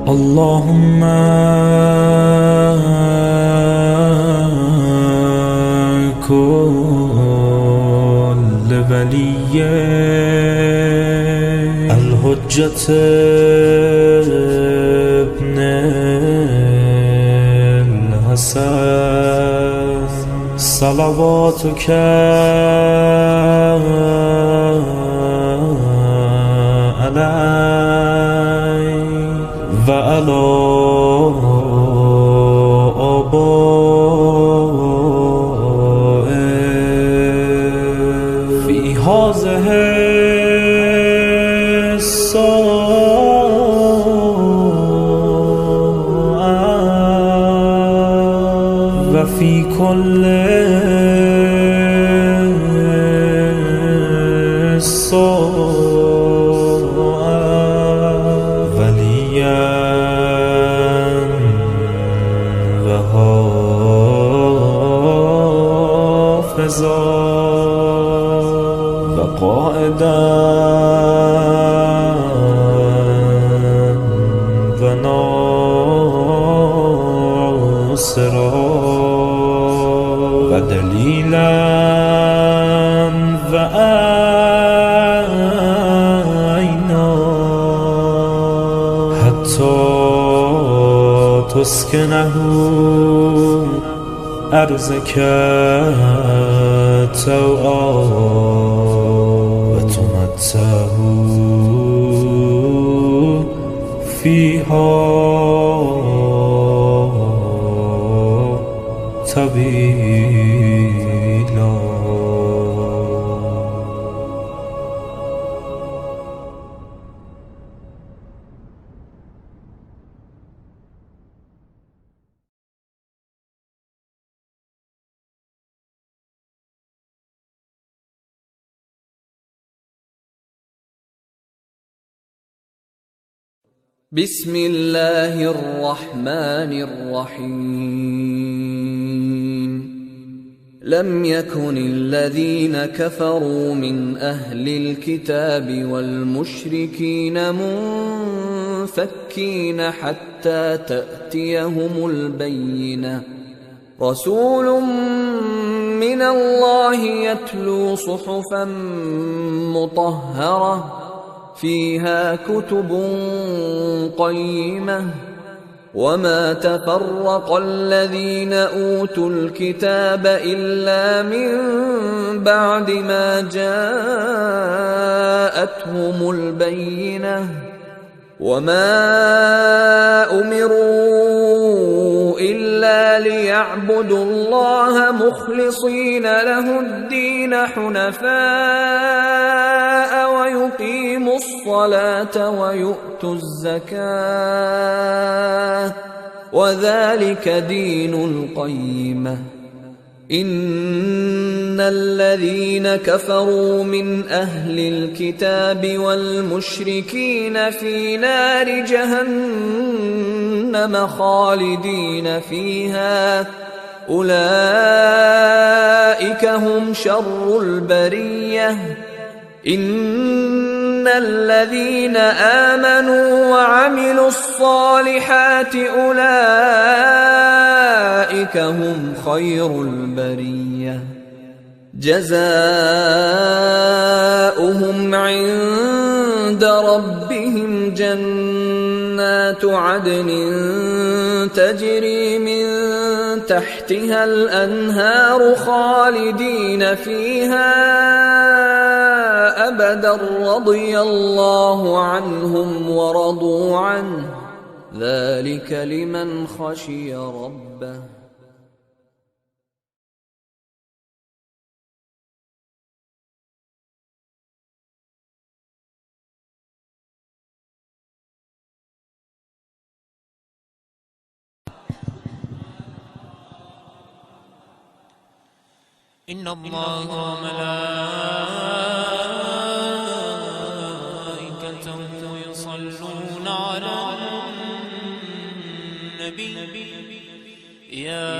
اللهم كل ولي الحجة ابن الحسن صلواتك عليه وعلى آبائه في هذه الساعة وفي كل وقائدا وناصرا ودليلا وعينا حتى تسكنه أرضك طوعا وتمتعه فيها طويلا. بسم الله الرحمن الرحيم. لم يكن الذين كفروا من أهل الكتاب والمشركين منفكين حتى تأتيهم البينة. رسول من الله يتلو صحفا مطهرة فيها كتب قيمة وما تفرق الذين أوتوا الكتاب إلا من بعد ما جاءتهم البينة وما أمروا إلا ليعبدوا الله مخلصين له الدين حنفاء ويقيموا الصلاة ويؤتوا الزكاة وذلك دين القيمة. إن الذين كفروا من أهل الكتاب والمشركين في نار جهنم خالدين فيها أولئك هم شر البرية. إن الذين آمنوا وعملوا الصالحات أولئك هم خير البرية. جزاؤهم عند ربهم جنات عدن تجري من تحتها الأنهار خالدين فيها أبدا رضي الله عنهم ورضوا عنه ذلك لمن خشي ربه. إن الله وملائكته يصلون على النبي يا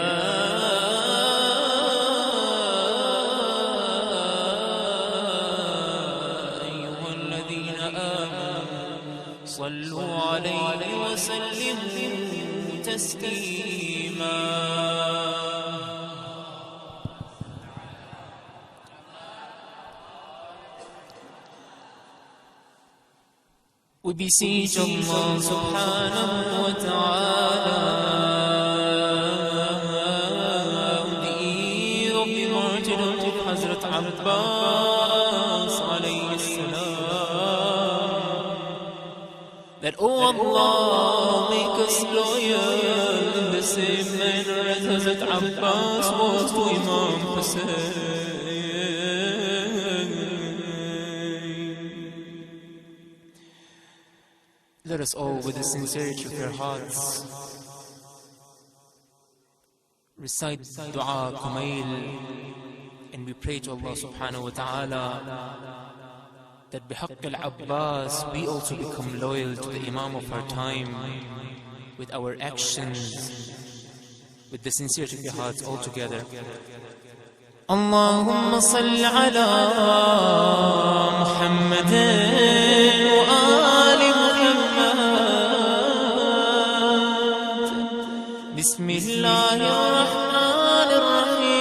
أيها الذين آمنوا صلوا عليه وسلم تسليما. We beseech Allah subhanahu wa ta'ala the ear of the martyrdom of Hazrat Abbas alayhi salam, that, O Allah, make us loyal in the same manner as Hazrat Abbas was to Imam Hussain. Let us all, with the sincerity of our hearts, recite Dua Kumail, and we pray to Allah subhanahu wa ta'ala that bihaqq al-Abbas we also become loyal to the Imam of our time with our actions, with the sincerity of our hearts all together. Allahumma salli ala Muhammadin wa ali بسم الله الرحمن الرحيم.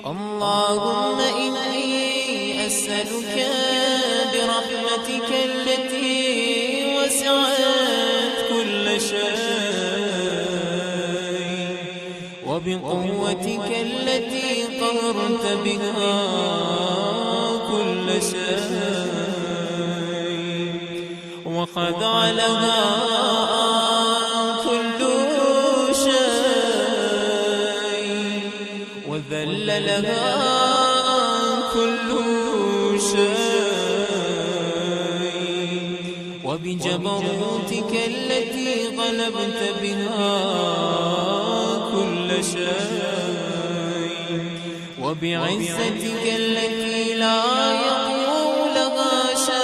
اللهم إني أسألك برحمتك التي وسعت كل شيء وبقوتك التي قهرت بها كل شيء وخضع لها كل شيء وذل لها كل شيء وبجبروتك التي غلبت بها كل شيء وبعزتك التي لا يقوم لها شيء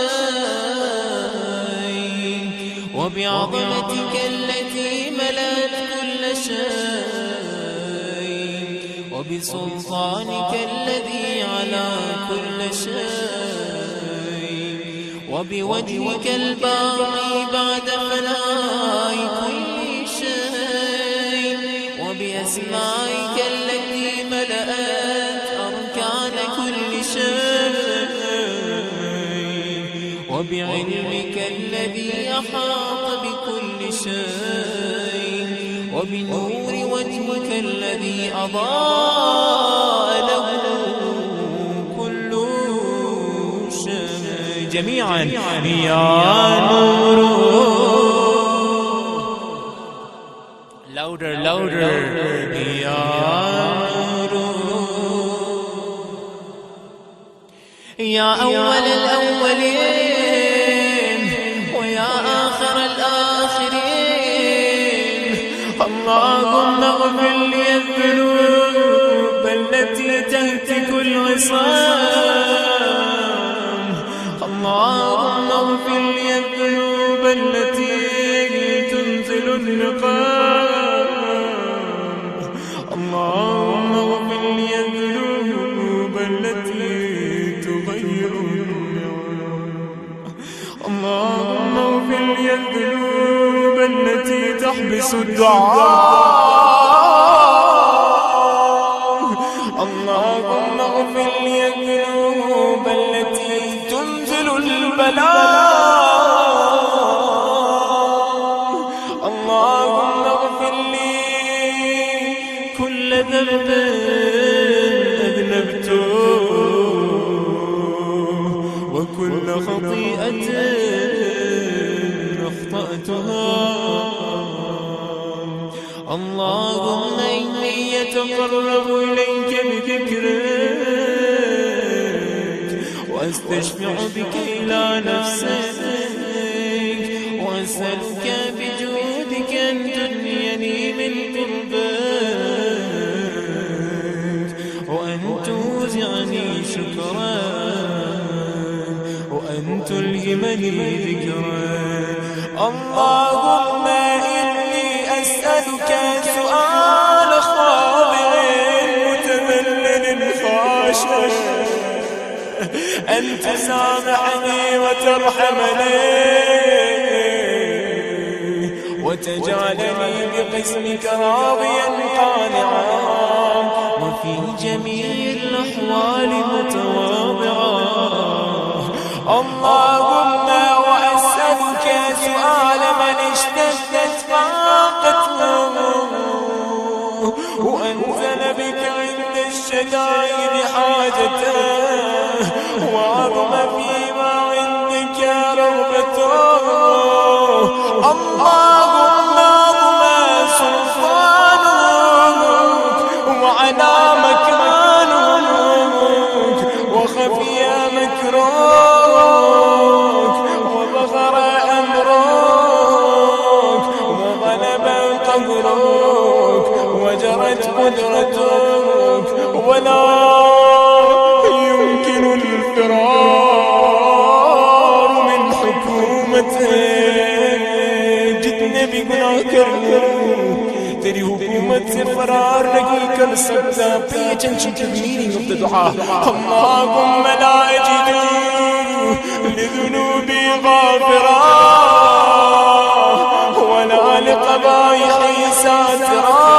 وبعظمتك التي ملأت كل شيء وبسلطانك الذي على كل شيء وبوجهك الباقي بعد فناء كل شيء وبأسمائك التي ملأت أركان كل شيء وبعلمك الذي أحاط بكل شيء وبنور وجهك الذي أضاء له كل شيء. جميعا يا نور. Louder, louder. يا نور يا أول الأولين ويا آخر الآخرين. اللهم اغفر لي الذنوب التي تهتك العصام. اللهم اغفر لي الذنوب التي تنزل النقام. اللهم اغفر لي الذنوب التي تغير اللهم اغفر لي الذنوب التي تحبس الدعاء. اللهم اغفر لي الذنوب التي تنزل البلاء. اللهم اغفر لي كل ذنب أذنبته وكل خطيئة أخطأتها. اللهم إني أتقرب إليك بذكرك وأستشفع بك إلى نفسك وأسألك بجودك أن تدنيني من قربك وأن توزعني شكرك وأن تلهمني ذكرك. اللهم إني أسألك سؤال خاضع متذلل خاشع أن تسامحني وترحمني وتجعلني بقسمك راضيا قانعا وفي جميع الأحوال متواضعا. اللهم وأسألك سؤال من اشتدت طاقته وأنزل بك عند الشدائد حاجته وعظم فيما عندك رغبته. اللهم عظم سلطانك وعلى مكانك وخفي مكرك وظهر أمرك وغلب قهرك وجرت قدرتك ولا يمكن الفرار من حكومتك. جتنے بھی گناہ کر تیری حکومت سے فرار نہیں کر سکتا. Pay attention to the meaning of the dua. اللهم لا أجد لذنوبي غافرا ولا لقبائحي ساترا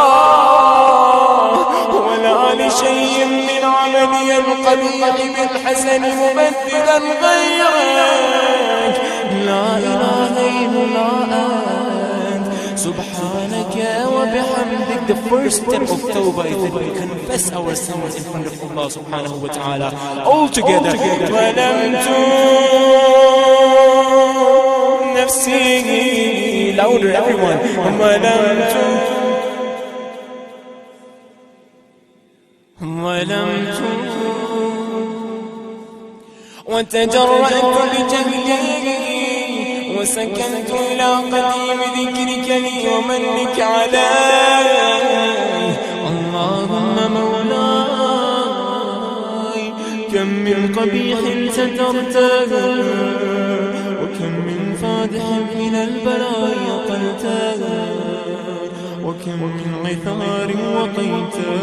ولا لشيء من عملي القبيح بالحسن مبدلا غيرك. لا إله إلا أنت سبحانك وبحمدك. The first step of tawbah is that we confess our sins in front of Allah subhanahu wa ta'ala all together. ظلمت نفسي. Louder everyone. ظلمت وتجرأت بجهلي وسكنت إلى قديم ذكرك لي ومنك علي. اللهم مولاي كم من قبيح سترته وكم من فادح من البلاء قلته وكم من عثار وقيته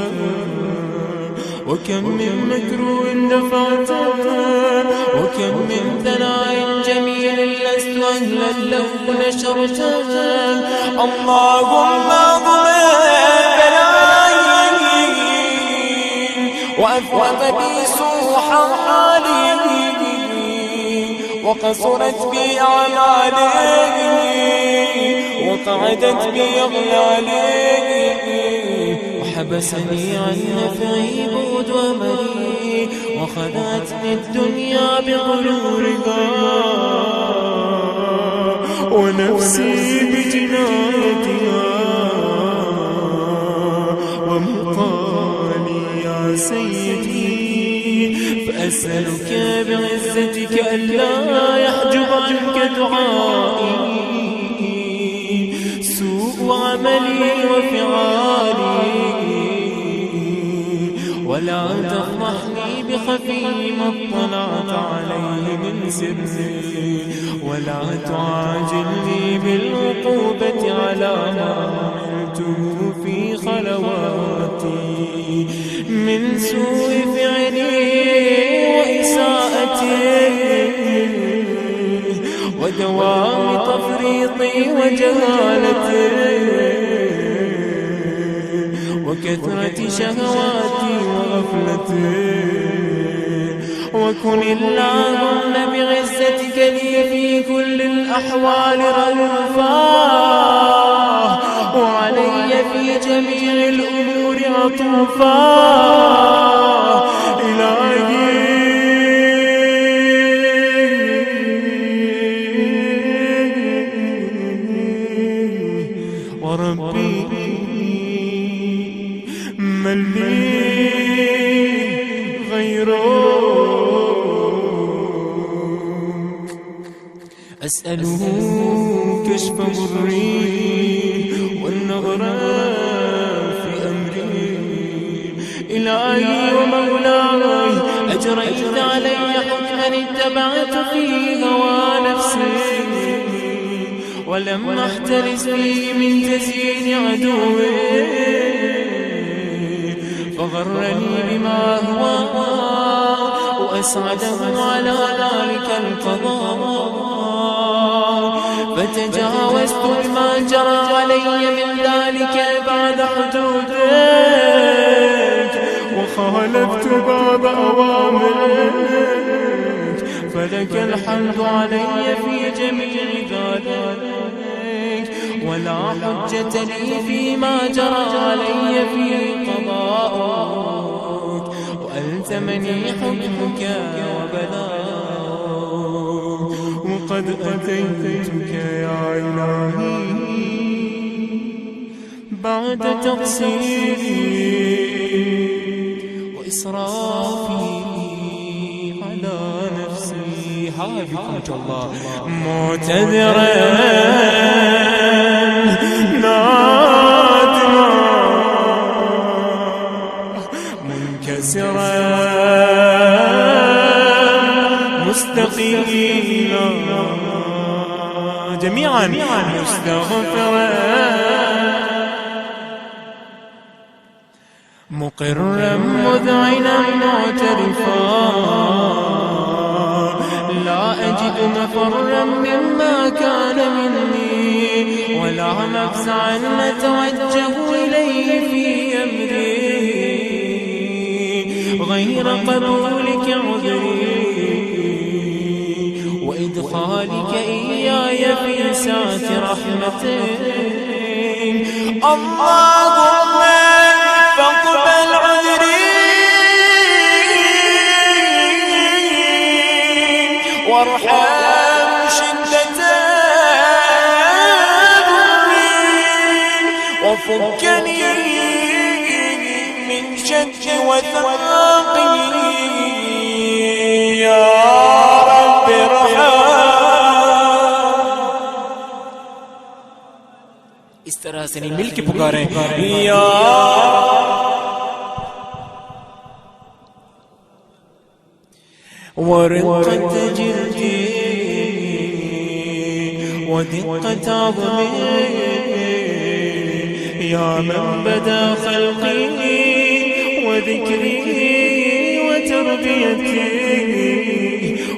وكم من مكروه دفعته وكم من ثناء جميل لست أهلا له نشرته. اللهم ضمن بلاي وأفوض بي سوء حالي وقصرت بي أعمالي وقعدت بي أغلالي وحبسني عن نفعي بعد أملي وخدعتني الدنيا بغرورها ونفسي بجنايتها ومقالي يا سيدي. فأسألك بعزتك ألا يحجب عنك دعائي سوء عملي وفعالي ولا تفضحني بخفي ما اطلعت عليه من سري ولا تعاجلني بالعقوبة على ما عملته في خلواتي من سوء فعلي وإساءتي ودوام تفريطي وجهالتي وكثرة شهواتي وغفلتي. وكن اللهم بعزتك لي في كل الأحوال رؤوفا وعلي في جميع الأمور عطوفا. إلهي وربي من لي غيرك. أسأله كشف ضري والنظر في أمري. إلهي ومولاي أجريت علي حكما اتبعت فيه هوى نفسي ولم أحترس فيه من تزيين عدوي فغرني بما هو وأسعده على ذلك القضاء، فتجاوزت بما جرى علي من ذلك بعد حدودك، وخالفت باب أوامرك، فلك الحمد علي في جميع ذلك، ولا حجة لي فيما جرى علي في قضاءك، وألزمني حكمك وبلاغك، وقد أتيتك يا إلهي بعد تقصيري وإسرافي على نفسي، حافظكم الله، معتذرا نادما منكسرا مستقيما جميعا مستغفرا مقرا مذعنا معترفا، لا أجد مفرا مما كان مني، ولا مفزعا نتوجه إليه في أمري غير قبولك عذري وإدخالك إياي في سعة رحمتك. اللهم فاقبل عذري وارحم شدة ظلمي، وفكني من شد وثاقي يا رب ارحم. اس طرح سے نہیں، مل کے پکاریں یا ورقة جلدي ودقة عظمي، يا من بدا خلقي وذكري وتربيتي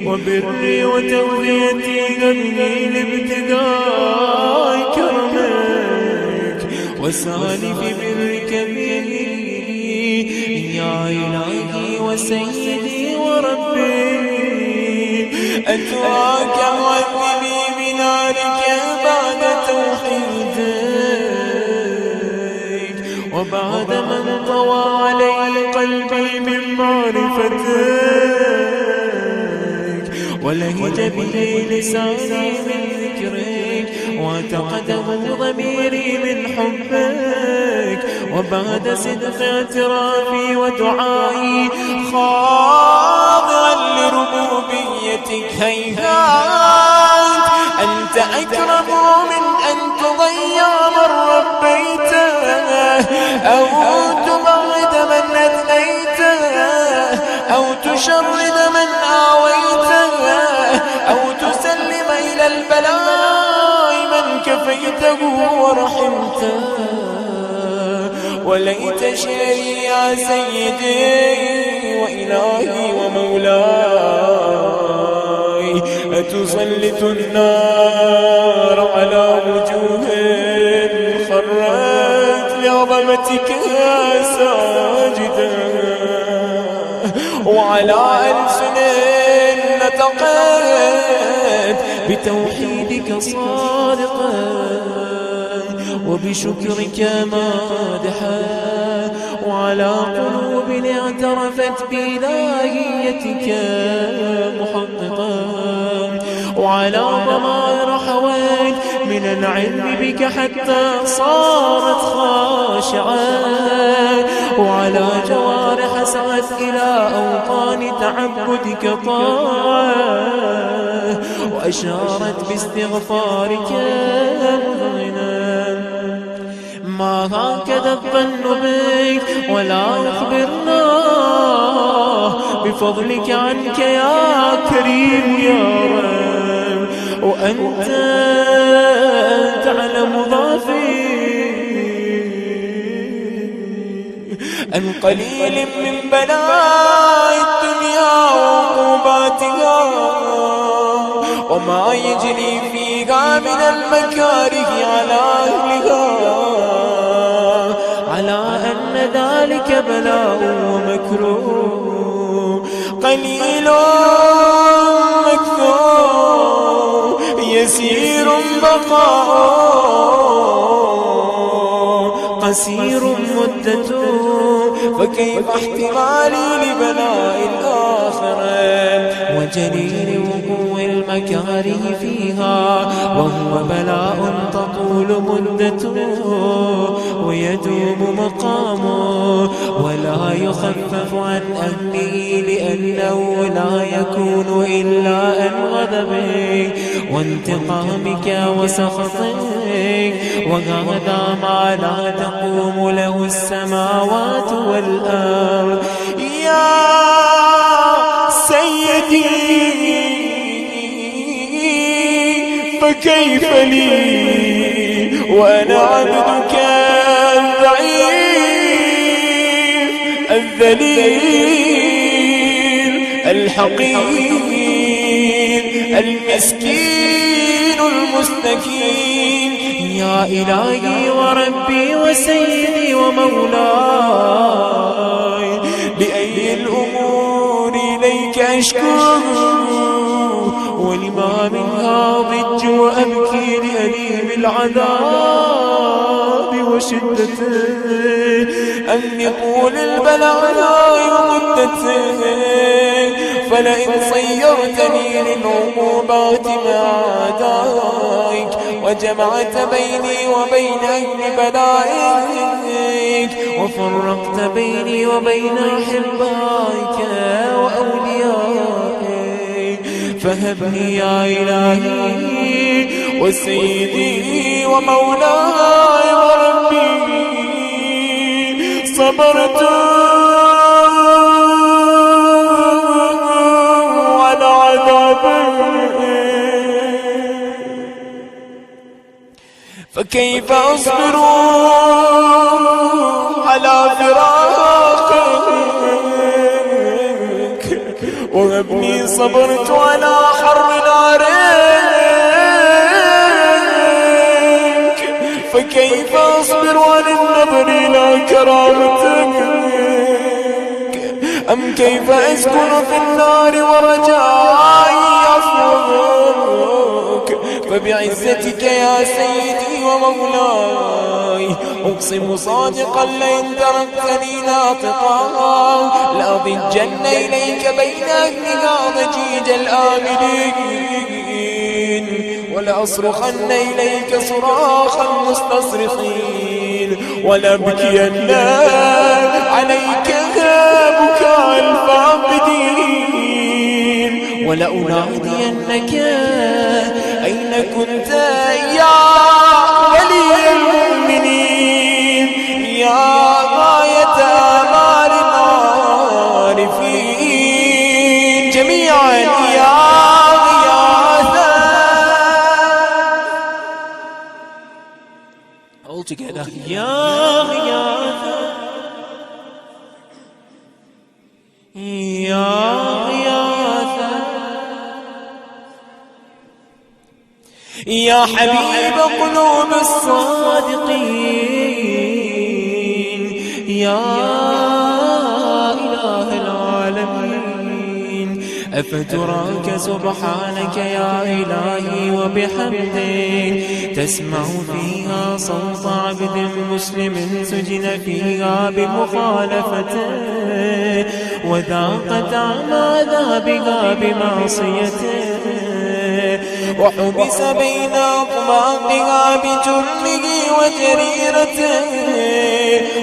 وبري وتوبيتي قبلي لابتداء كرمك وسالف برك بي يا إلهي وسيدي وربي. أتواك معذبي بنارك بعد توحيدك، وبعد من طوى علي قلبي من معرفتك، ولهج به لساني من ذكرك، واعتقده ضميري من حبك، وبعد صدق اعترافي ودعائي خاضعا لربوبيتك، هيهات أنت أكرم من أن تضيع من ربيته، أو تبعد من أثنيته، أو تشرد من آويته، أو تسلم إلى البلاء من كفيته ورحمته. وليت شعري يا سيدي وإلهي ومولاي أتسلط النار على وجوه خرت لعظمتك ساجدا، وعلى ألسن نطقت بتوحيدك صادقا، وبشكرك مادحا، وعلى قلوب اعترفت بإلهيتك محققا، وعلى ضمائر حويت من العلم بك حتى صارت خاشعة، وعلى جوارح سعت إلى أوطان تعبدك طاعة، وأشارت باستغفارك مذعنا. ما هكذا الظن بك ولا أخبرنا بفضلك عنك يا كريم يا رب، وأنت تعلم ضعفي عن قليل من بلاء الدنيا عقوباتها وما يجري فيها من المكاره على أهلها، على أن ذلك بلاء ومكروه قليل مكثور يسير بقاؤه قصير مدته، فكيف احتمالي لبلاء الآخرة وجليل وقوع المكاره فيها، وهو بلاء تطول مدته ويدوم مقامه ولا يخفف عن أهله، لأنه لا يكون إلا عن غضبك وانتقامك وسخطك، وهذا ما لا تقوم له السماوات والأرض. يا سيدي فكيف لي وأنا عبدك الضعيف الذليل الحقير المسكين المستكين. يا إلهي وربي وسيدي ومولاي، بأي الأمور إليك أشكو، ولما منها ضج وأبكي لأليم العذاب وشدته، أن يطول البلاء ومدته، فلئن صيرتني للعقوبات مع أعدائك وجمعت بيني وبين أهل بلائك وفرقت بيني وبين أحبائك وأوليائك، فهبني يا إلهي وسيدي ومولاي وربي صبرت على عذابك، فكيف أصبر على فراقك، وابني صبرت على حر نارك، فكيف أصبر عن النظر إلى كرامتك، أم كيف أسكن في النار ورجائي عفوك، فبعزتك يا سيدي ومولاي أقسم صادقا لئن تركتني ناطقا لأضجن إليك بين أهلها ضجيج الآمنين، ولأصرخن إليك صراخ المستصرخين، ولأبكين عليك بكاء الفاقدين، ولأنادينك أين كنت يا ولي المؤمنين، يا غاية آمال العارفين جميعا، يا غياثا. All together. يا غياثا يا غياثا، يا حبيب قلوب الصادقين، يا إله العالمين، أفتراك سبحانك يا إلهي وبحمدك تسمع فيها صوت عبد مسلم سجن فيها بمخالفته وذاقت عما ذابها بمعصيته، وحبس بين أطباقها بجرمه وجريرته،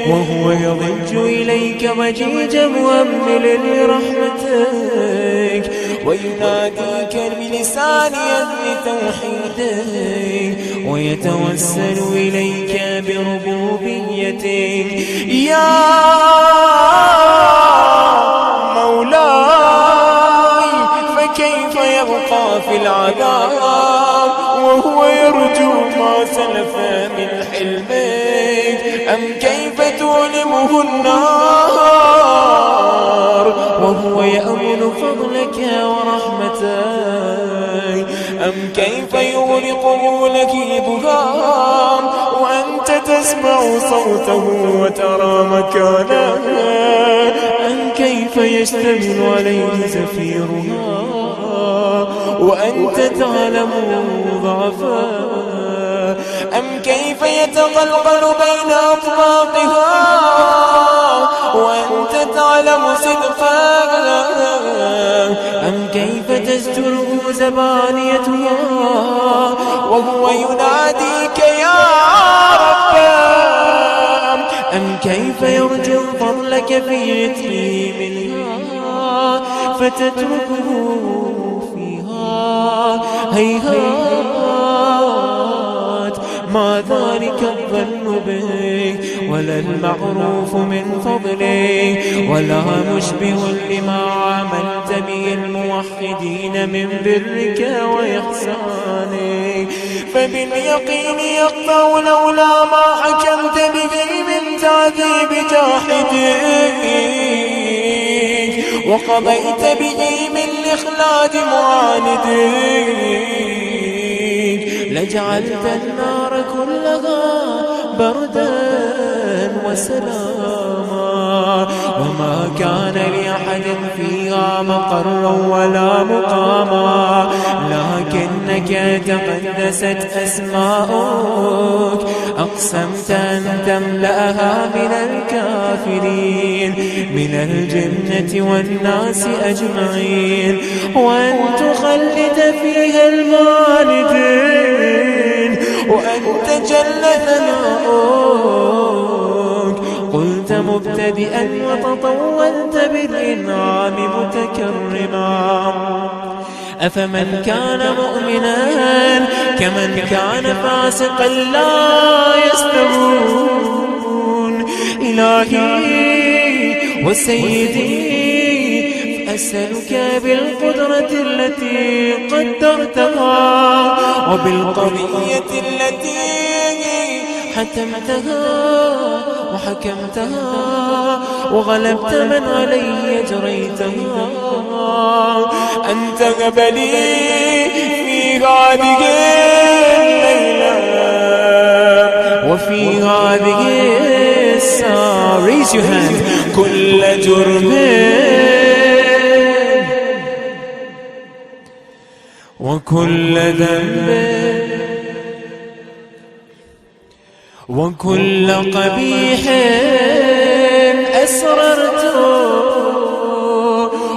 وهو يضج إليك وجيج مؤمل لرحمتك، ويناديك بلسان أهل توحيدك، ويتوسل إليك بربوبيتك. يا مولاي فكيف يبقى في العذاب وهو يرجو ما سلف من حلمك، أم كيف تؤلمه النار وهو يأمل فضل تطرقه لكيبها وأنت تسمع صوته وترى مكانه أم كيف يشتمل عليه زفيرها وأنت تعلم ضعفها أم كيف يتغلغل بين أطباقها وأنت تعلم صدقها أم كيف تزجره زبانيتها وهو يناديك يا رب أم كيف يرجو فضلك في عتبه منها فتتركه فيها هيهات ما ذلك الظن بك ولا المعروف من فضلك ولا مشبه لما عملت به الموحدين من برك وإحسانك فباليقين يقطع لولا ما حكمت به من تعذيب جاحدك وقضيت به من إخلاد معاندك لجعلت النار كلها بردا وسلاما وما كان لأحد فيها مقرا ولا مقاما لكنك تقدست أسماؤك أقسمت أن تملأها من الكافرين من الجنة والناس أجمعين وأن تخلد فيها المالدين وأن تجل ثناؤك قلت مبتدئا وتطولت بالإنعام متكرما أفمن كان مؤمنا كمن كان فاسقا لا يستوون إلهي وسيدي أسألك بالقدرة التي قدرتها وبالقضية التي حتمتها وحكمتها وغلبت من عليه جريتها أن تقبلي في هذه الليلة وفي هذه الساعة raise your hand كل جرم وكل ذنب وكل قبيح أسررته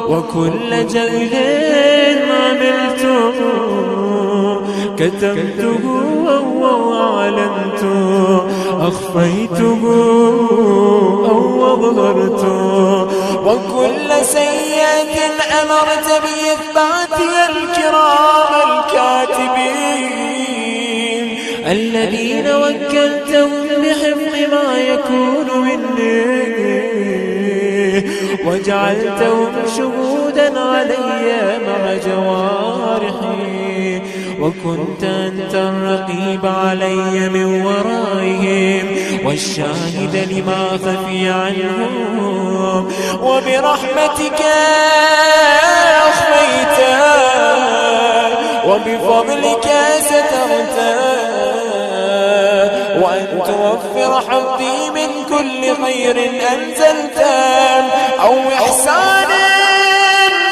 وكل جهل عملته كتمته وأعلنته أخفيته أو أظهرته وكل سيئة أمرت بإثباتها الكرام الكاتبين الذين وكلتهم بحفظ ما يكون مني وجعلتهم شهودا علي مع جوارحي وكنت أنت الرقيب علي من ورائهم والشاهد لما خفي عنهم وبرحمتك أخفيتها وبفضلك سترتها وأن توفر حظي من كل خير أنزلته أو إحسان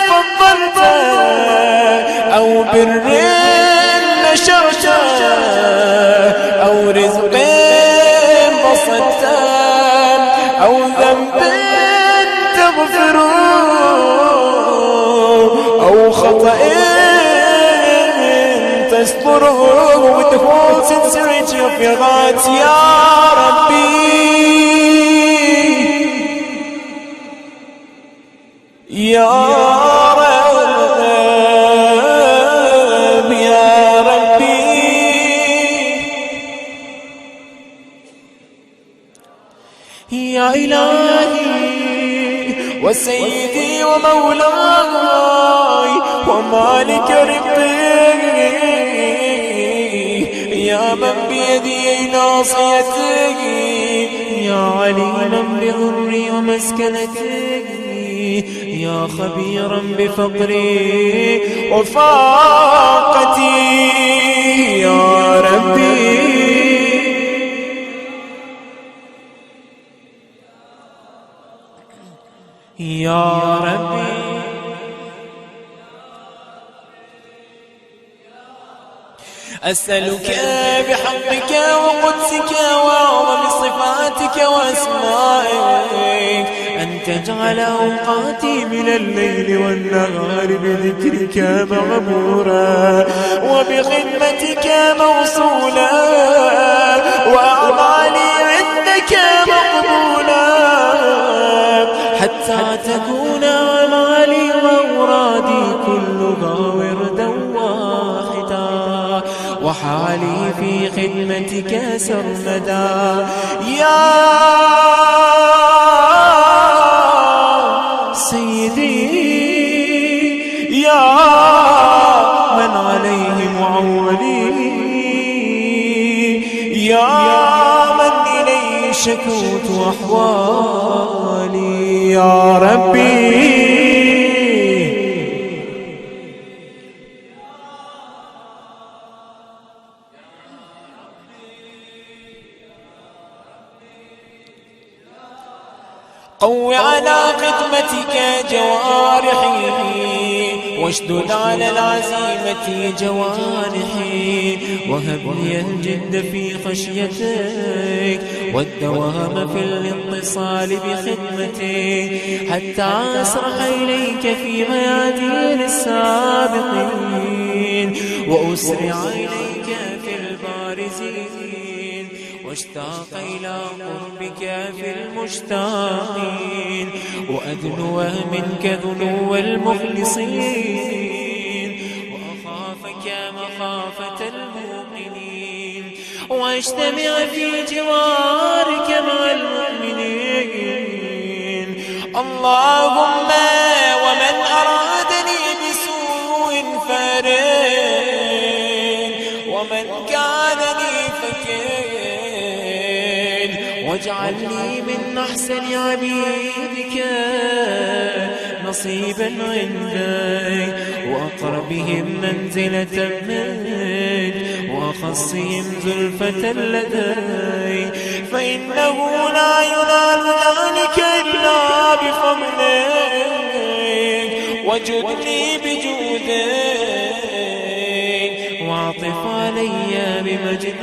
فضلته أو بر نشرته أو رزق بسطته أو ذنب تغفره أو خطأ تستره with the whole sincerity of your heart يا ربي يا رب يا ربي يا إلهي وسيدي ومولاي ومالك ربي يا من بيدي ناصيتي يا عليما بغري ومسكنتي يا خبيرا بفقري وفاقتي يا ربي يا ربي أسألك بحقك وقدسك وعظم صفاتك وأسمائك أن تجعل أوقاتي من الليل والنهار بذكرك مغمورا وبخدمتك موصولا وأعمالي عندك مقبولا حتى تكون أعمالي وأورادي كلها وردا واحدا وحالي في خدمتك سرمدا يا سيدي يا من عليه معولي يا من إليه شكوت أحوالي يا ربي قو على خدمتك جوارحي واشدد على العزيمة جوانحي وهب لي الجد في خشيتك والدوام في الاتصال بخدمتك حتى أسرح إليك في ميادين السابقين وأسرع إليك في البارزين واشتاق إلى قربك في المشتاقين وأدنو منك ذنو المخلصين وأخافك مخافة المؤمنين واجتمع في جوارك مع المؤمنين اللهم ومن أرادني بسوء فارين ومن كانني فكين واجعلني من أحسن عبيدك نصيبا عندك وأقربهم منزلة منك وأخصهم زلفة لديك فإنه لا ينال ذلك إلا بفضلك وجدني بجودك واعطف علي بمجدك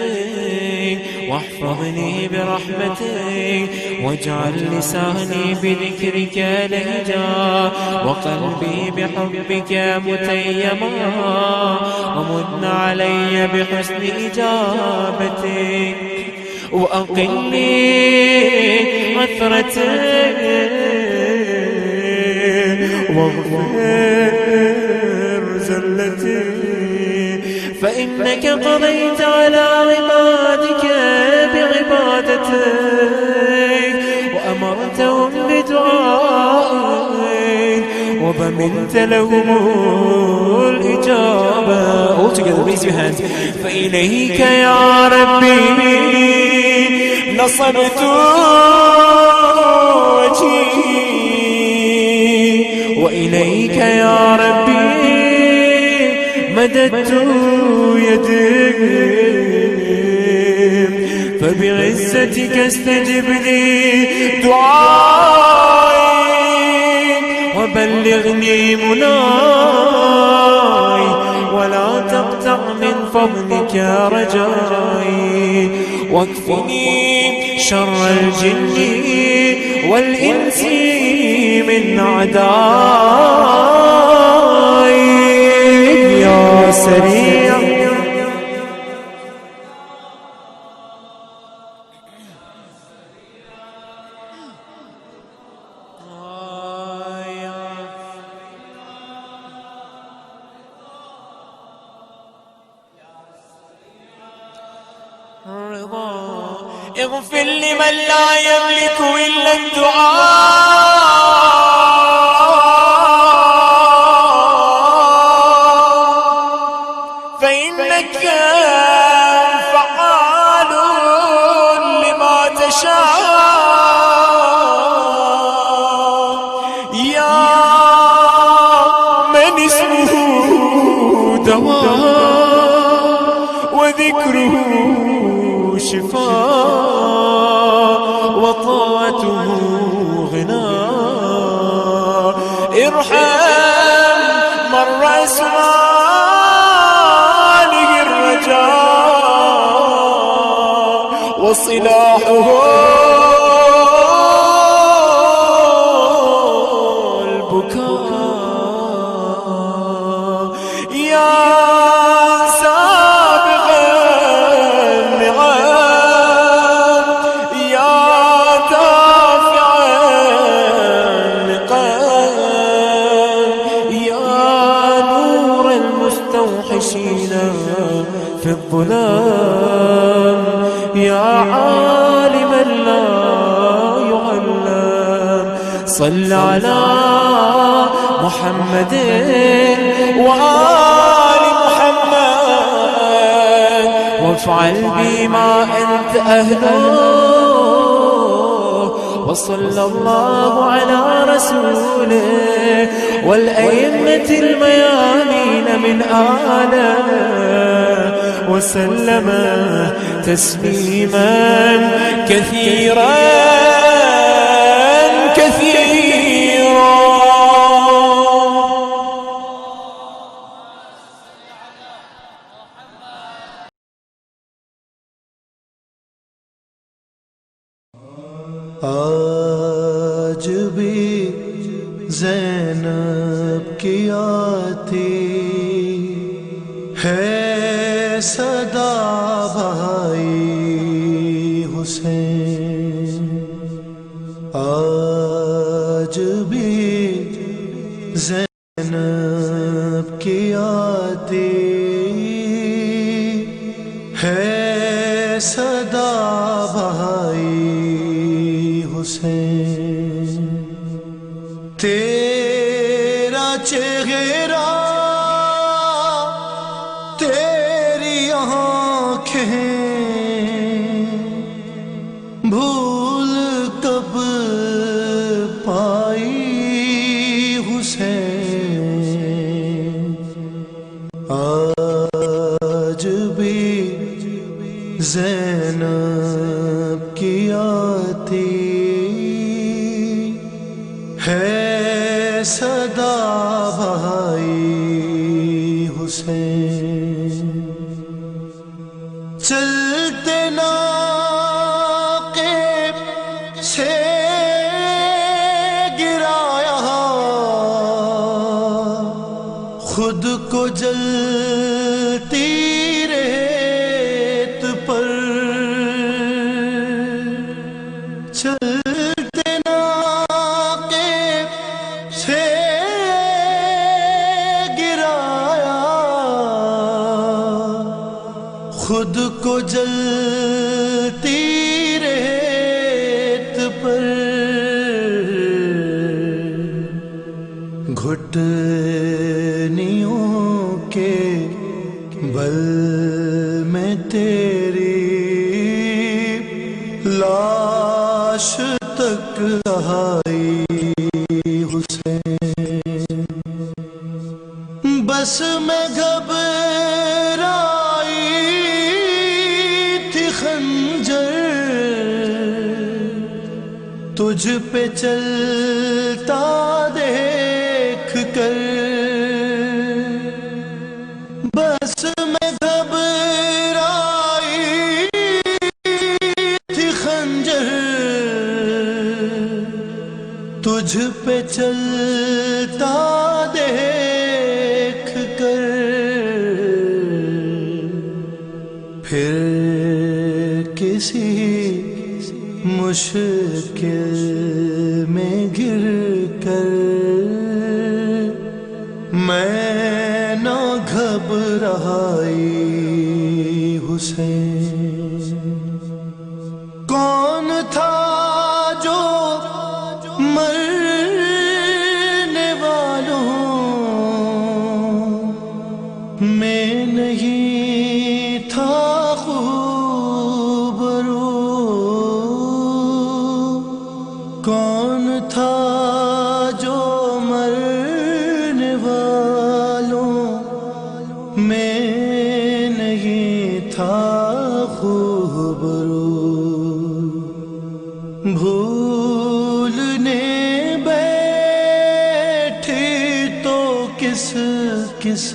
واحفظني برحمتك واجعل لساني بذكرك لهجا وقلبي بحبك متيما ومن علي بحسن إجابتك وأقلني عثرتك واغفر زلتي فإنك قضيت على عبادك بعبادتك وأمرتهم بدعائك وضمنت لهم الإجابة. All together, raise your hands. فإليك يا ربي نصبت وجهي وإليك يا ربي مددت يدي فبعزتك استجب لي دعائي وبلغني مناي ولا تقطع من فضلك رجائي واكفني شر الجن والإنس من أعدائي يا سريع اغفر لمن لا يملك إلا الدعاء فإنك فعال لما تشاء يا من اسمه دواء محمد رسمانه الرجاء وصلاحه البكاء يا سابق النعم يا دافع النقم يا نور المستوحشين في الظلام يا عالما لا يعلم صل على محمد وآل محمد وافعل بما أنت أهله وصلى الله على رسوله والأئمة الميامين من آله وسلم تسليما كثيرا كثيرا. آج بھی زینب کی آتی ہے صدا بھائی حسین آج بھی زینب کی آتی ہے صدا بھائی حسین تیرا چہرہ تیری آنکھیں بھول کب پائی حسین آج بھی زینب کی آتی ہے صدا بھائی حسین چلتے ناقب سے گرایا خود کو جلتی ریت پر چلتے ناقب سے گرایا خود کو جلتی ریت پر گھٹنیوں کے بل میں تیری لاش تک رہائی حسین بس میں گھبرائی تھی خنجر تجھ پہ چلتا دیکھ کر بس میں گھبرائی تھی خنجر تجھ پہ چلتا دیکھ کر پھر کسی مشکل میں گر کر میں نہ گھبرائی حسین کون تھا جو مرنے والوں میں نہیں تھا خوبرو کون تھا جو مرنے والوں میں نہیں تھا خوبرو بھولنے بیٹھی کس کس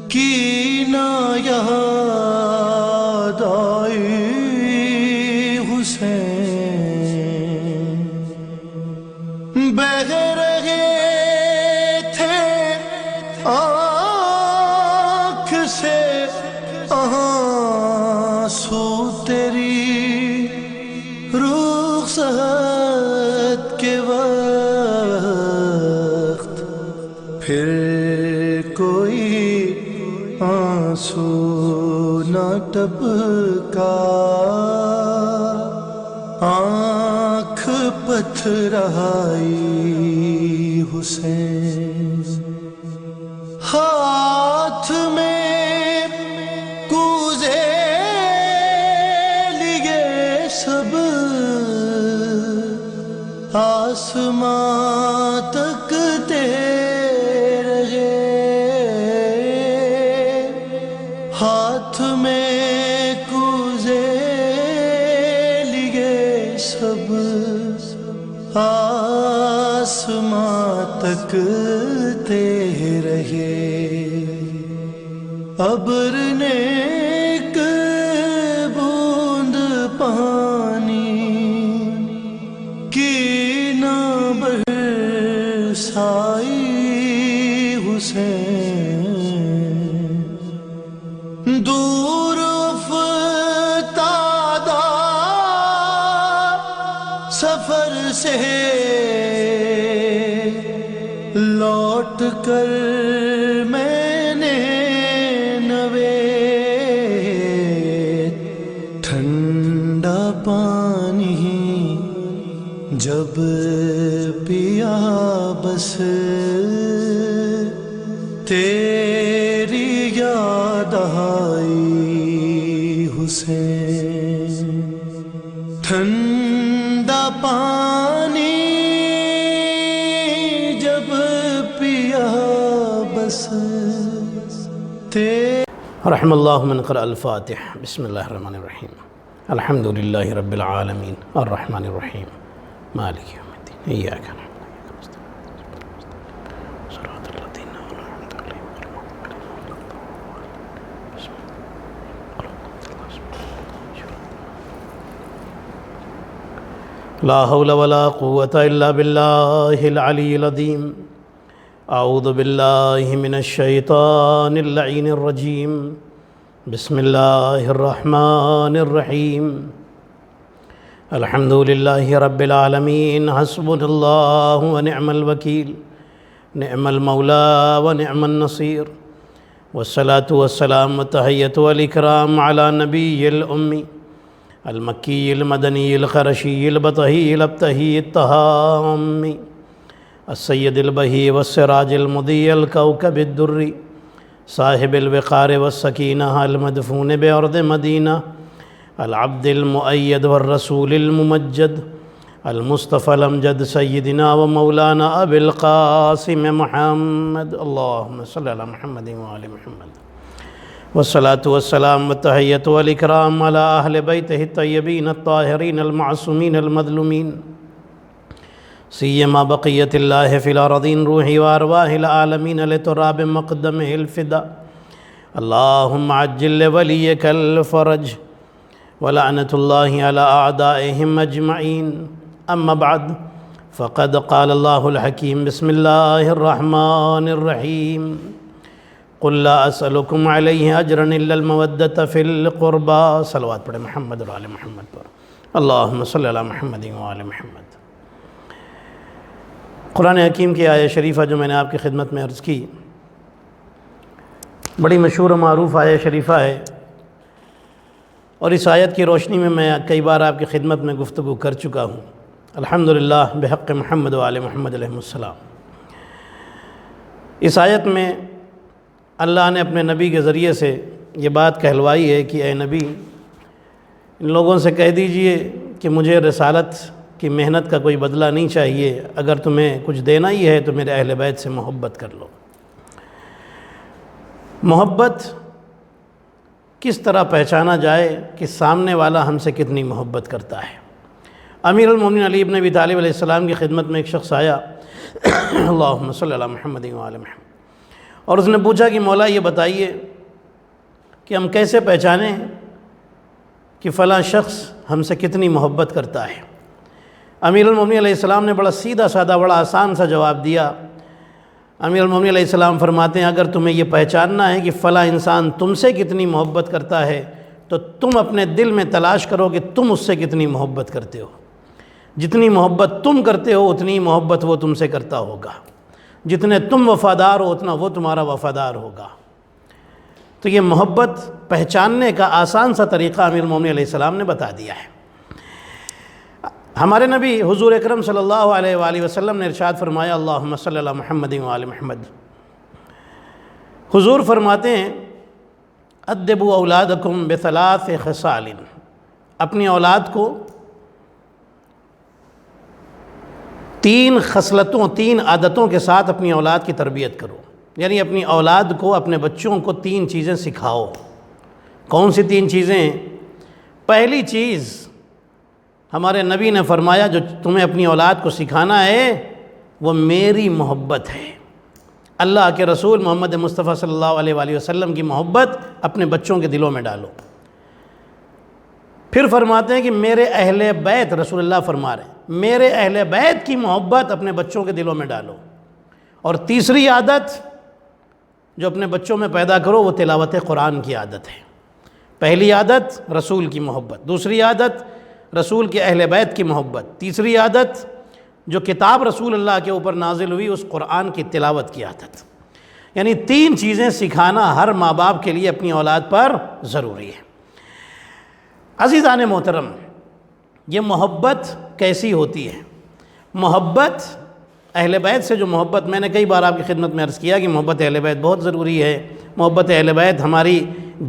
کی نہ یاد آئی حسین، بہہ رہے تھے آنکھ سے آنسو تیری رخصت کے وقت، پھر کوئی آنسو نہ ٹپکا، آنکھ پتھرائی حسین، ہاتھ میں کوزے لیے سب آسمان تکتے رہے، ہاتھ میں کوزے لیے سب آسمان تکتے رہے، ابر نے ایک بوند پانی کی نہ برسائی حسین، دور افتادہ سفر سے لوٹ کر میں نے نوے ٹھنڈا پانی جب پیا بس تیری یاد آئی حسین، ٹھنڈا پانی جب پیا بس رحم اللہ من قرأ الفاتح۔ بسم اللہ الرحمن الرحیم، الحمد للہ رب العالمین الرحمن الرحیم مالک یوم الدین، ایاک نعبد صراط الذین انعمت علیہم غیر المغضوب علیہم۔ لا حول ولا قوة الا باللہ العلی العظیم۔ اعوذ باللہ من الشیطان اللعین الرجیم، بسم اللہ الرحمن الرحیم۔ الحمد للہ رب العالمین، حسبنا اللہ ونعم الوکیل، نعم المولا ونعم النصیر، والصلاة والسلام والتحیۃ والاکرام علی نبی الامی المکی المدنی القرشی البطحی الابتحی التہامی، السید البہی والسراج المضیء الکوکب الدری، صاحب الوقار والسکینہ المدفون بأرض مدینہ، العبد المؤید والرسول الممجد، المصطفى الامجد، سیدنا و مولانا ابی القاسم محمد، اللہم صلی علی محمد وآل محمد، والصلاة والسلام والتحیۃ والاکرام علی اہل بیتہ الطیبین الطاہرین المعصومین المظلومین، سیما بقیت اللہ فی الارضین، روحی وارواح العالمین لتراب مقدمہ الفدا، اللہم عجل لولیک الفرج، ولعنت اللہ علی اعدائہم اجمعین، اما بعد فقد قال اللہ الحکیم، بسم اللہ الرحمن الرحیم، قل لا اسألکم علیہ اجرا الا المودۃ فی القربى، صلوات پڑھیں محمد و آل محمد پر، اللہم صلی علی محمد و آل محمد۔ قرآن حکیم کی آیہ شریفہ جو میں نے آپ کی خدمت میں عرض کی، بڑی مشہور و معروف آیہ شریفہ ہے، اور اس آیت کی روشنی میں کئی بار آپ کی خدمت میں گفتگو کر چکا ہوں، الحمدللہ بحق محمد و آل محمد علیہ السلام۔ اس آیت میں اللہ نے اپنے نبی کے ذریعے سے یہ بات کہلوائی ہے کہ اے نبی، ان لوگوں سے کہہ دیجئے کہ مجھے رسالت کی محنت کا کوئی بدلہ نہیں چاہیے، اگر تمہیں کچھ دینا ہی ہے تو میرے اہل بیت سے محبت کر لو۔ محبت کس طرح پہچانا جائے کہ سامنے والا ہم سے کتنی محبت کرتا ہے؟ امیر المومنین علی ابن ابی طالب علیہ السلام کی خدمت میں ایک شخص آیا، اللہم صلی علی محمد وآل محمد، اور اس نے پوچھا کہ مولا یہ بتائیے کہ ہم کیسے پہچانیں کہ فلاں شخص ہم سے کتنی محبت کرتا ہے؟ امیر المومنین علیہ السلام نے بڑا سیدھا سادہ بڑا آسان سا جواب دیا۔ امیر المومنین علیہ السلام فرماتے ہیں اگر تمہیں یہ پہچاننا ہے کہ فلاں انسان تم سے کتنی محبت کرتا ہے تو تم اپنے دل میں تلاش کرو کہ تم اس سے کتنی محبت کرتے ہو۔ جتنی محبت تم کرتے ہو اتنی محبت وہ تم سے کرتا ہوگا، جتنے تم وفادار ہو اتنا وہ تمہارا وفادار ہوگا۔ تو یہ محبت پہچاننے کا آسان سا طریقہ امیر المومنین علیہ السلام نے بتا دیا ہے۔ ہمارے نبی حضور اکرم صلی اللہ علیہ وآلہ وسلم نے ارشاد فرمایا، اللہم صلی علی محمد وآل محمد۔ حضور فرماتے ہیں ادبوا اولادکم بثلاث خصال، اپنی اولاد کو 3 خصلتوں 3 عادتوں کے ساتھ اپنی اولاد کی تربیت کرو، یعنی اپنی اولاد کو اپنے بچوں کو 3 چیزیں سکھاؤ۔ کون سی 3 چیزیں؟ پہلی چیز ہمارے نبی نے فرمایا جو تمہیں اپنی اولاد کو سکھانا ہے وہ میری محبت ہے۔ اللہ کے رسول محمد مصطفیٰ صلی اللہ علیہ وآلہ وسلم کی محبت اپنے بچوں کے دلوں میں ڈالو۔ پھر فرماتے ہیں کہ میرے اہل بیت، رسول اللہ فرما رہے ہیں میرے اہل بیت کی محبت اپنے بچوں کے دلوں میں ڈالو۔ اور تیسری عادت جو اپنے بچوں میں پیدا کرو وہ تلاوت قرآن کی عادت ہے۔ پہلی عادت رسول کی محبت، دوسری عادت رسول کے اہل بیت کی محبت، تیسری عادت جو کتاب رسول اللہ کے اوپر نازل ہوئی اس قرآن کی تلاوت کی عادت۔ یعنی 3 چیزیں سکھانا ہر ماں باپ کے لیے اپنی اولاد پر ضروری ہے۔ عزیزان محترم، یہ محبت کیسی ہوتی ہے؟ محبت اہل بیت سے جو محبت، میں نے کئی بار آپ کی خدمت میں عرض کیا کہ محبت اہل بیت بہت ضروری ہے۔ محبت اہل بیت ہماری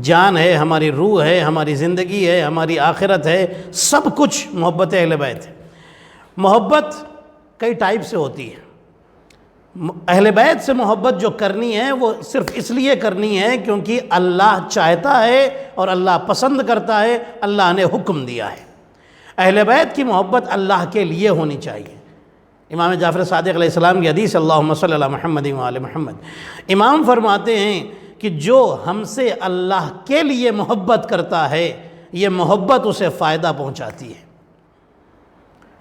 جان ہے، ہماری روح ہے، ہماری زندگی ہے، ہماری آخرت ہے، سب کچھ محبت اہل بیت ہے۔ محبت کئی ٹائپ سے ہوتی ہے۔ اہل بیت سے محبت جو کرنی ہے وہ صرف اس لیے کرنی ہے کیونکہ اللہ چاہتا ہے اور اللہ پسند کرتا ہے، اللہ نے حکم دیا ہے۔ اہل بیت کی محبت اللہ کے لیے ہونی چاہیے۔ امام جعفر صادق علیہ السلام کی حدیث، اللہم صلی علی محمد وآل محمد، امام فرماتے ہیں کہ جو ہم سے اللہ کے لیے محبت کرتا ہے یہ محبت اسے فائدہ پہنچاتی ہے،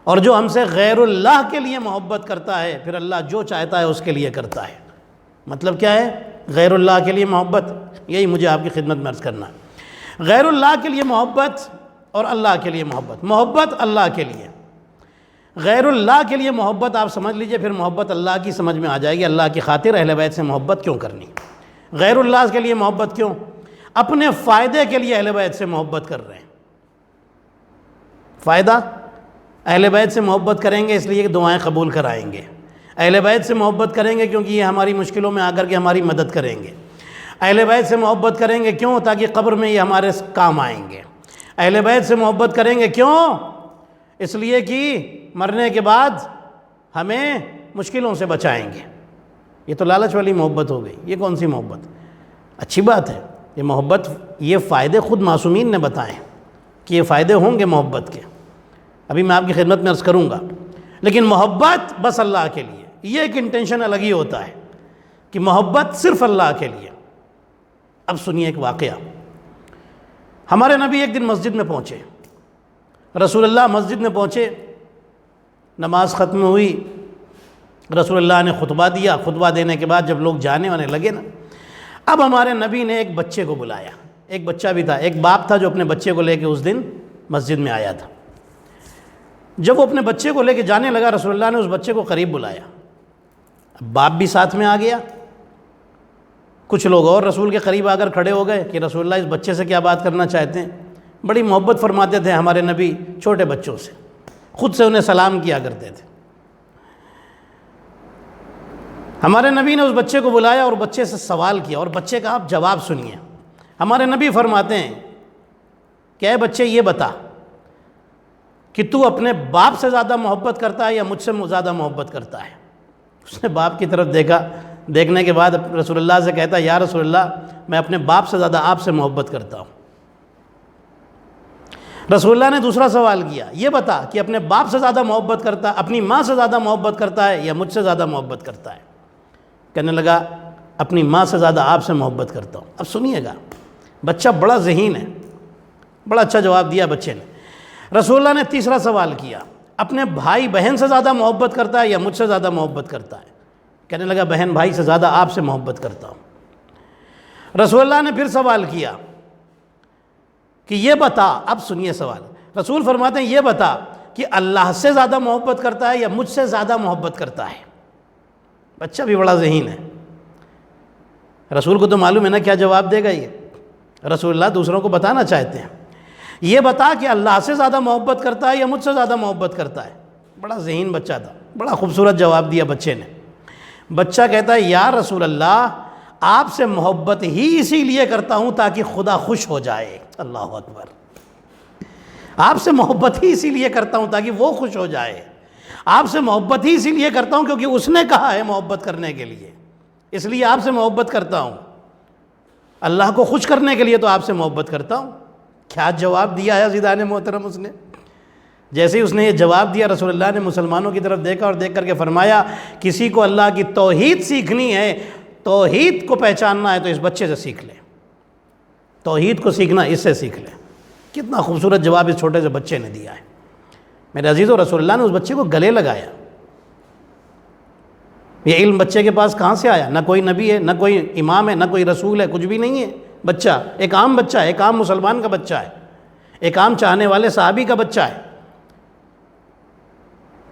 اور جو ہم سے غیر اللہ کے لیے محبت کرتا ہے پھر اللہ جو چاہتا ہے اس کے لیے کرتا ہے۔ مطلب کیا ہے غیر اللہ کے لیے محبت؟ یہی مجھے آپ کی خدمت میں عرض کرنا ہے۔ غیر اللہ کے لیے محبت اور اللہ کے لیے محبت، محبت اللہ کے لیے، غیر اللہ کے لیے محبت آپ سمجھ لیجئے، پھر محبت اللہ کی سمجھ میں آ جائے گی۔ اللہ کی خاطر اہل بیت سے محبت کیوں کرنی؟ غیر اللہ کے لیے محبت کیوں؟ اپنے فائدے کے لیے اہل بیت سے محبت کر رہے ہیں۔ فائدہ؟ اہل بیت سے محبت کریں گے اس لیے کہ دعائیں قبول کرائیں گے۔ اہل بیت سے محبت کریں گے کیونکہ یہ ہماری مشکلوں میں آ کر کے ہماری مدد کریں گے۔ اہل بیت سے محبت کریں گے کیوں؟ تاکہ قبر میں یہ ہمارے کام آئیں گے۔ اہل بیت سے محبت کریں گے کیوں؟ اس لیے کہ مرنے کے بعد ہمیں مشکلوں سے بچائیں گے۔ یہ تو لالچ والی محبت ہو گئی، یہ کون سی محبت؟ اچھی بات ہے یہ محبت، یہ فائدے خود معصومین نے بتائے کہ یہ فائدے ہوں گے محبت کے، ابھی میں آپ کی خدمت میں عرض کروں گا۔ لیکن محبت بس اللہ کے لیے، یہ ایک انٹینشن الگ ہی ہوتا ہے کہ محبت صرف اللہ کے لیے۔ اب سنیے ایک واقعہ۔ ہمارے نبی ایک دن مسجد میں پہنچے، رسول اللہ مسجد میں پہنچے، نماز ختم ہوئی، رسول اللہ نے خطبہ دیا۔ خطبہ دینے کے بعد جب لوگ جانے وانے لگے نا، اب ہمارے نبی نے ایک بچے کو بلایا۔ ایک بچہ بھی تھا، ایک باپ تھا جو اپنے بچے کو لے کے اس دن مسجد میں آیا تھا۔ جب وہ اپنے بچے کو لے کے جانے لگا، رسول اللہ نے اس بچے کو قریب بلایا، باپ بھی ساتھ میں آ گیا۔ کچھ لوگ اور رسول کے قریب آ کر کھڑے ہو گئے کہ رسول اللہ اس بچے سے کیا بات کرنا چاہتے ہیں۔ بڑی محبت فرماتے تھے ہمارے نبی چھوٹے بچوں سے، خود سے انہیں سلام کیا کرتے تھے۔ ہمارے نبی نے اس بچے کو بلایا اور بچے سے سوال کیا، اور بچے کا آپ جواب سنیے۔ ہمارے نبی فرماتے ہیں کہ اے بچے یہ بتا کہ تو اپنے باپ سے زیادہ محبت کرتا ہے یا مجھ سے زیادہ محبت کرتا ہے؟ اس نے باپ کی طرف دیکھا، دیکھنے کے بعد رسول اللہ سے کہتا ہے یا رسول اللہ میں اپنے باپ سے زیادہ آپ سے محبت کرتا ہوں۔ رسول اللہ نے دوسرا سوال کیا، یہ بتا کہ اپنے باپ سے زیادہ محبت کرتا، اپنی ماں سے زیادہ محبت کرتا ہے یا مجھ سے زیادہ محبت کرتا ہے؟ کہنے لگا اپنی ماں سے زیادہ آپ سے محبت کرتا ہوں۔ اب سنیے گا، بچہ بڑا ذہین ہے، بڑا اچھا جواب دیا بچے نے۔ رسول اللہ نے تیسرا سوال کیا، اپنے بھائی بہن سے زیادہ محبت کرتا ہے یا مجھ سے زیادہ محبت کرتا ہے؟ کہنے لگا بہن بھائی سے زیادہ آپ سے محبت کرتا ہوں۔ رسول اللہ نے پھر سوال کیا کہ یہ بتا، اب سنیے سوال، رسول فرماتے ہیں یہ بتا کہ اللہ سے زیادہ محبت کرتا ہے یا مجھ سے زیادہ محبت کرتا ہے؟ بچہ بھی بڑا ذہین ہے، رسول کو تو معلوم ہے نا کیا جواب دے گا یہ۔ رسول اللہ دوسروں کو بتانا چاہتے ہیں، یہ بتا کہ اللہ سے زیادہ محبت کرتا ہے یا مجھ سے زیادہ محبت کرتا ہے؟ بڑا ذہین بچہ تھا، بڑا خوبصورت جواب دیا بچے نے۔ بچہ کہتا ہے یا رسول اللہ آپ سے محبت ہی اسی لیے کرتا ہوں تاکہ خدا خوش ہو جائے۔ اللہ اکبر، آپ سے محبت ہی اسی لیے کرتا ہوں تاکہ وہ خوش ہو جائے، آپ سے محبت ہی اسی لیے کرتا ہوں کیونکہ اس نے کہا ہے محبت کرنے کے لیے، اس لیے آپ سے محبت کرتا ہوں، اللہ کو خوش کرنے کے لیے تو آپ سے محبت کرتا ہوں۔ کیا جواب دیا ہے عزیزان محترم اس نے؟ جیسے ہی اس نے یہ جواب دیا، رسول اللہ نے مسلمانوں کی طرف دیکھا اور دیکھ کر کے فرمایا کسی کو اللہ کی توحید سیکھنی ہے، توحید کو پہچاننا ہے تو اس بچے سے سیکھ لے، توحید کو سیکھنا اس سے سیکھ لے۔ کتنا خوبصورت جواب اس چھوٹے سے بچے نے دیا ہے میرے عزیزو۔ رسول اللہ نے اس بچے کو گلے لگایا۔ یہ علم بچے کے پاس کہاں سے آیا؟ نہ کوئی نبی ہے، نہ کوئی امام ہے، نہ کوئی رسول ہے، کچھ بھی نہیں ہے۔ بچہ ایک عام بچہ ہے، ایک عام مسلمان کا بچہ ہے، ایک عام چاہنے والے صحابی کا بچہ ہے۔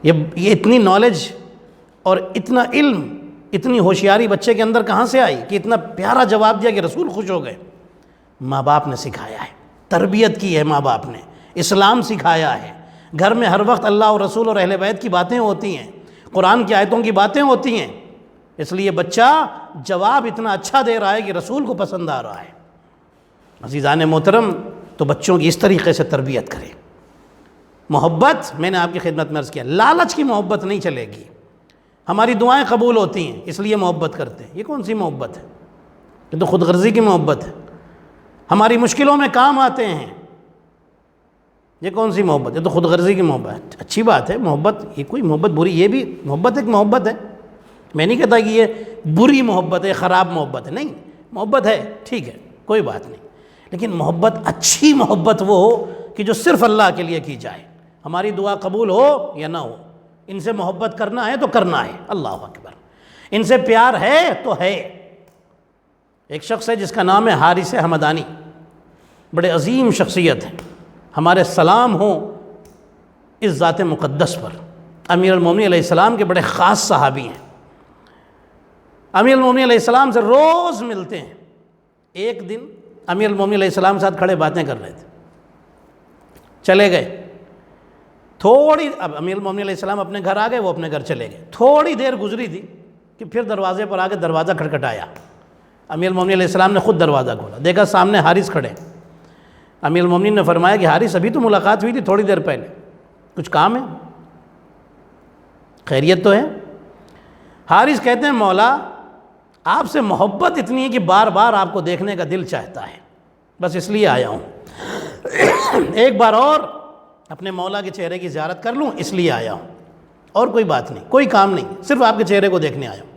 یہ اتنی نالج اور اتنا علم، اتنی ہوشیاری بچے کے اندر کہاں سے آئی کہ اتنا پیارا جواب دیا کہ رسول خوش ہو گئے؟ ماں باپ نے سکھایا ہے، تربیت کی ہے ماں باپ نے، اسلام سکھایا ہے۔ گھر میں ہر وقت اللہ اور رسول اور اہل بیت کی باتیں ہوتی ہیں، قرآن کی آیتوں کی باتیں ہوتی ہیں، اس لیے بچہ جواب اتنا اچھا دے رہا ہے کہ رسول کو پسند آ رہا ہے۔ عزیزان محترم، تو بچوں کی اس طریقے سے تربیت کریں۔ محبت، میں نے آپ کی خدمت میں عرض کیا، لالچ کی محبت نہیں چلے گی۔ ہماری دعائیں قبول ہوتی ہیں اس لیے محبت کرتے ہیں، یہ کون سی محبت ہے؟ یہ تو خود غرضی کی محبت ہے۔ ہماری مشکلوں میں کام آتے ہیں، یہ کون سی محبت؟ یہ تو خود غرضی کی محبت۔ اچھی بات ہے محبت، یہ کوئی محبت بری، یہ بھی محبت ایک محبت ہے۔ میں نہیں کہتا کہ یہ بری محبت ہے، خراب محبت ہے، نہیں، محبت ہے، ٹھیک ہے، کوئی بات نہیں، لیکن محبت اچھی محبت وہ ہو کہ جو صرف اللہ کے لیے کی جائے۔ ہماری دعا قبول ہو یا نہ ہو، ان سے محبت کرنا ہے تو کرنا ہے، اللہ اکبر، ان سے پیار ہے تو ہے۔ ایک شخص ہے جس کا نام ہے حارث حمدانی، بڑے عظیم شخصیت ہے، ہمارے سلام ہوں اس ذات مقدس پر۔ امیر المومنین علیہ السلام کے بڑے خاص صحابی ہیں، امیر المومنین علیہ السلام سے روز ملتے ہیں۔ ایک دن امیر المومنین علیہ السلام کے ساتھ کھڑے باتیں کر رہے تھے، چلے گئے تھوڑی، اب امیر المومنین علیہ السلام اپنے گھر آ گئے، وہ اپنے گھر چلے گئے، تھوڑی دیر گزری تھی کہ پھر دروازے پر آ کے دروازہ کھٹکھٹایا۔ امیر المومنین علیہ السلام نے خود دروازہ کھولا، دیکھا سامنے حارث کھڑے۔ امیر المومنین نے فرمایا کہ حارث ابھی تو ملاقات ہوئی تھی تھوڑی دیر پہلے، کچھ کام ہے؟ خیریت تو ہے؟ حارث کہتے ہیں مولا آپ سے محبت اتنی ہے کہ بار بار آپ کو دیکھنے کا دل چاہتا ہے، بس اس لیے آیا ہوں، ایک بار اور اپنے مولا کے چہرے کی زیارت کر لوں اس لیے آیا ہوں، اور کوئی بات نہیں، کوئی کام نہیں، صرف آپ کے چہرے کو دیکھنے آیا ہوں۔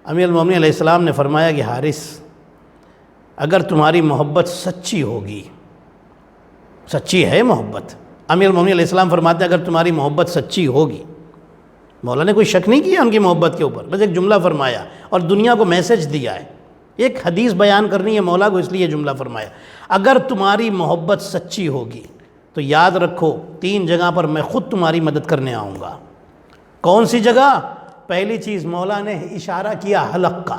امیر المومنین علیہ السلام نے فرمایا کہ حارث اگر تمہاری محبت سچی ہوگی، سچی ہے محبت، امیر المومنین علیہ السلام فرماتے ہیں اگر تمہاری محبت سچی ہوگی، مولا نے کوئی شک نہیں کیا ان کی محبت کے اوپر، بس ایک جملہ فرمایا اور دنیا کو میسج دیا ہے، ایک حدیث بیان کرنی ہے مولا کو، اس لیے جملہ فرمایا اگر تمہاری محبت سچی ہوگی تو یاد رکھو 3 جگہ پر میں خود تمہاری مدد کرنے آؤں گا۔ کون سی جگہ؟ پہلی چیز مولا نے اشارہ کیا حلق کا،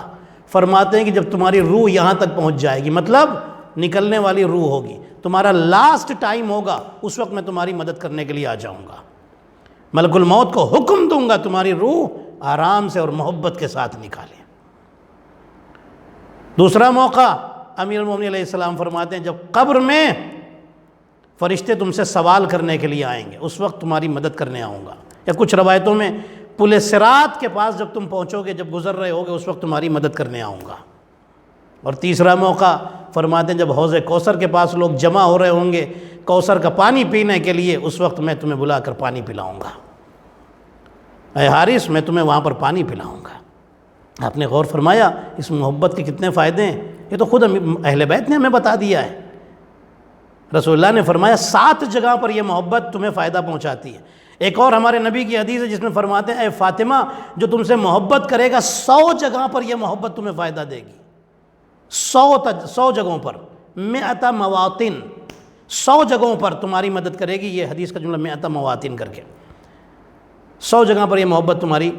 فرماتے ہیں کہ جب تمہاری روح یہاں تک پہنچ جائے گی، مطلب نکلنے والی روح ہوگی، تمہارا لاسٹ ٹائم ہوگا، اس وقت میں تمہاری مدد کرنے کے لیے آ جاؤں گا، ملک الموت کو حکم دوں گا تمہاری روح آرام سے اور محبت کے ساتھ نکالے۔ دوسرا موقع امیر المومنین علیہ السلام فرماتے ہیں جب قبر میں فرشتے تم سے سوال کرنے کے لیے آئیں گے اس وقت تمہاری مدد کرنے آؤں گا، یا کچھ روایتوں میں پل صراط کے پاس جب تم پہنچو گے، جب گزر رہے ہوگے اس وقت تمہاری مدد کرنے آؤں گا۔ اور تیسرا موقع فرماتے ہیں جب حوض کوثر کے پاس لوگ جمع ہو رہے ہوں گے، کوثر کا پانی پینے کے لیے، اس وقت میں تمہیں بلا کر پانی پلاؤں گا، اے حارث میں تمہیں وہاں پر پانی پلاؤں گا۔ آپ نے غور فرمایا اس محبت کے کتنے فائدے ہیں؟ یہ تو خود اہل بیت نے ہمیں بتا دیا ہے۔ رسول اللہ نے فرمایا 7 جگہ پر یہ محبت تمہیں فائدہ پہنچاتی ہے۔ ایک اور ہمارے نبی کی حدیث ہے جس میں فرماتے ہیں اے فاطمہ جو تم سے محبت کرے گا 100 جگہ پر یہ محبت تمہیں فائدہ دے گی، 100 جگہوں پر، 100 مواطن، 100 جگہوں پر تمہاری مدد کرے گی۔ یہ حدیث کا جملہ 100 مواطن کر کے، 100 جگہ پر یہ محبت تمہاری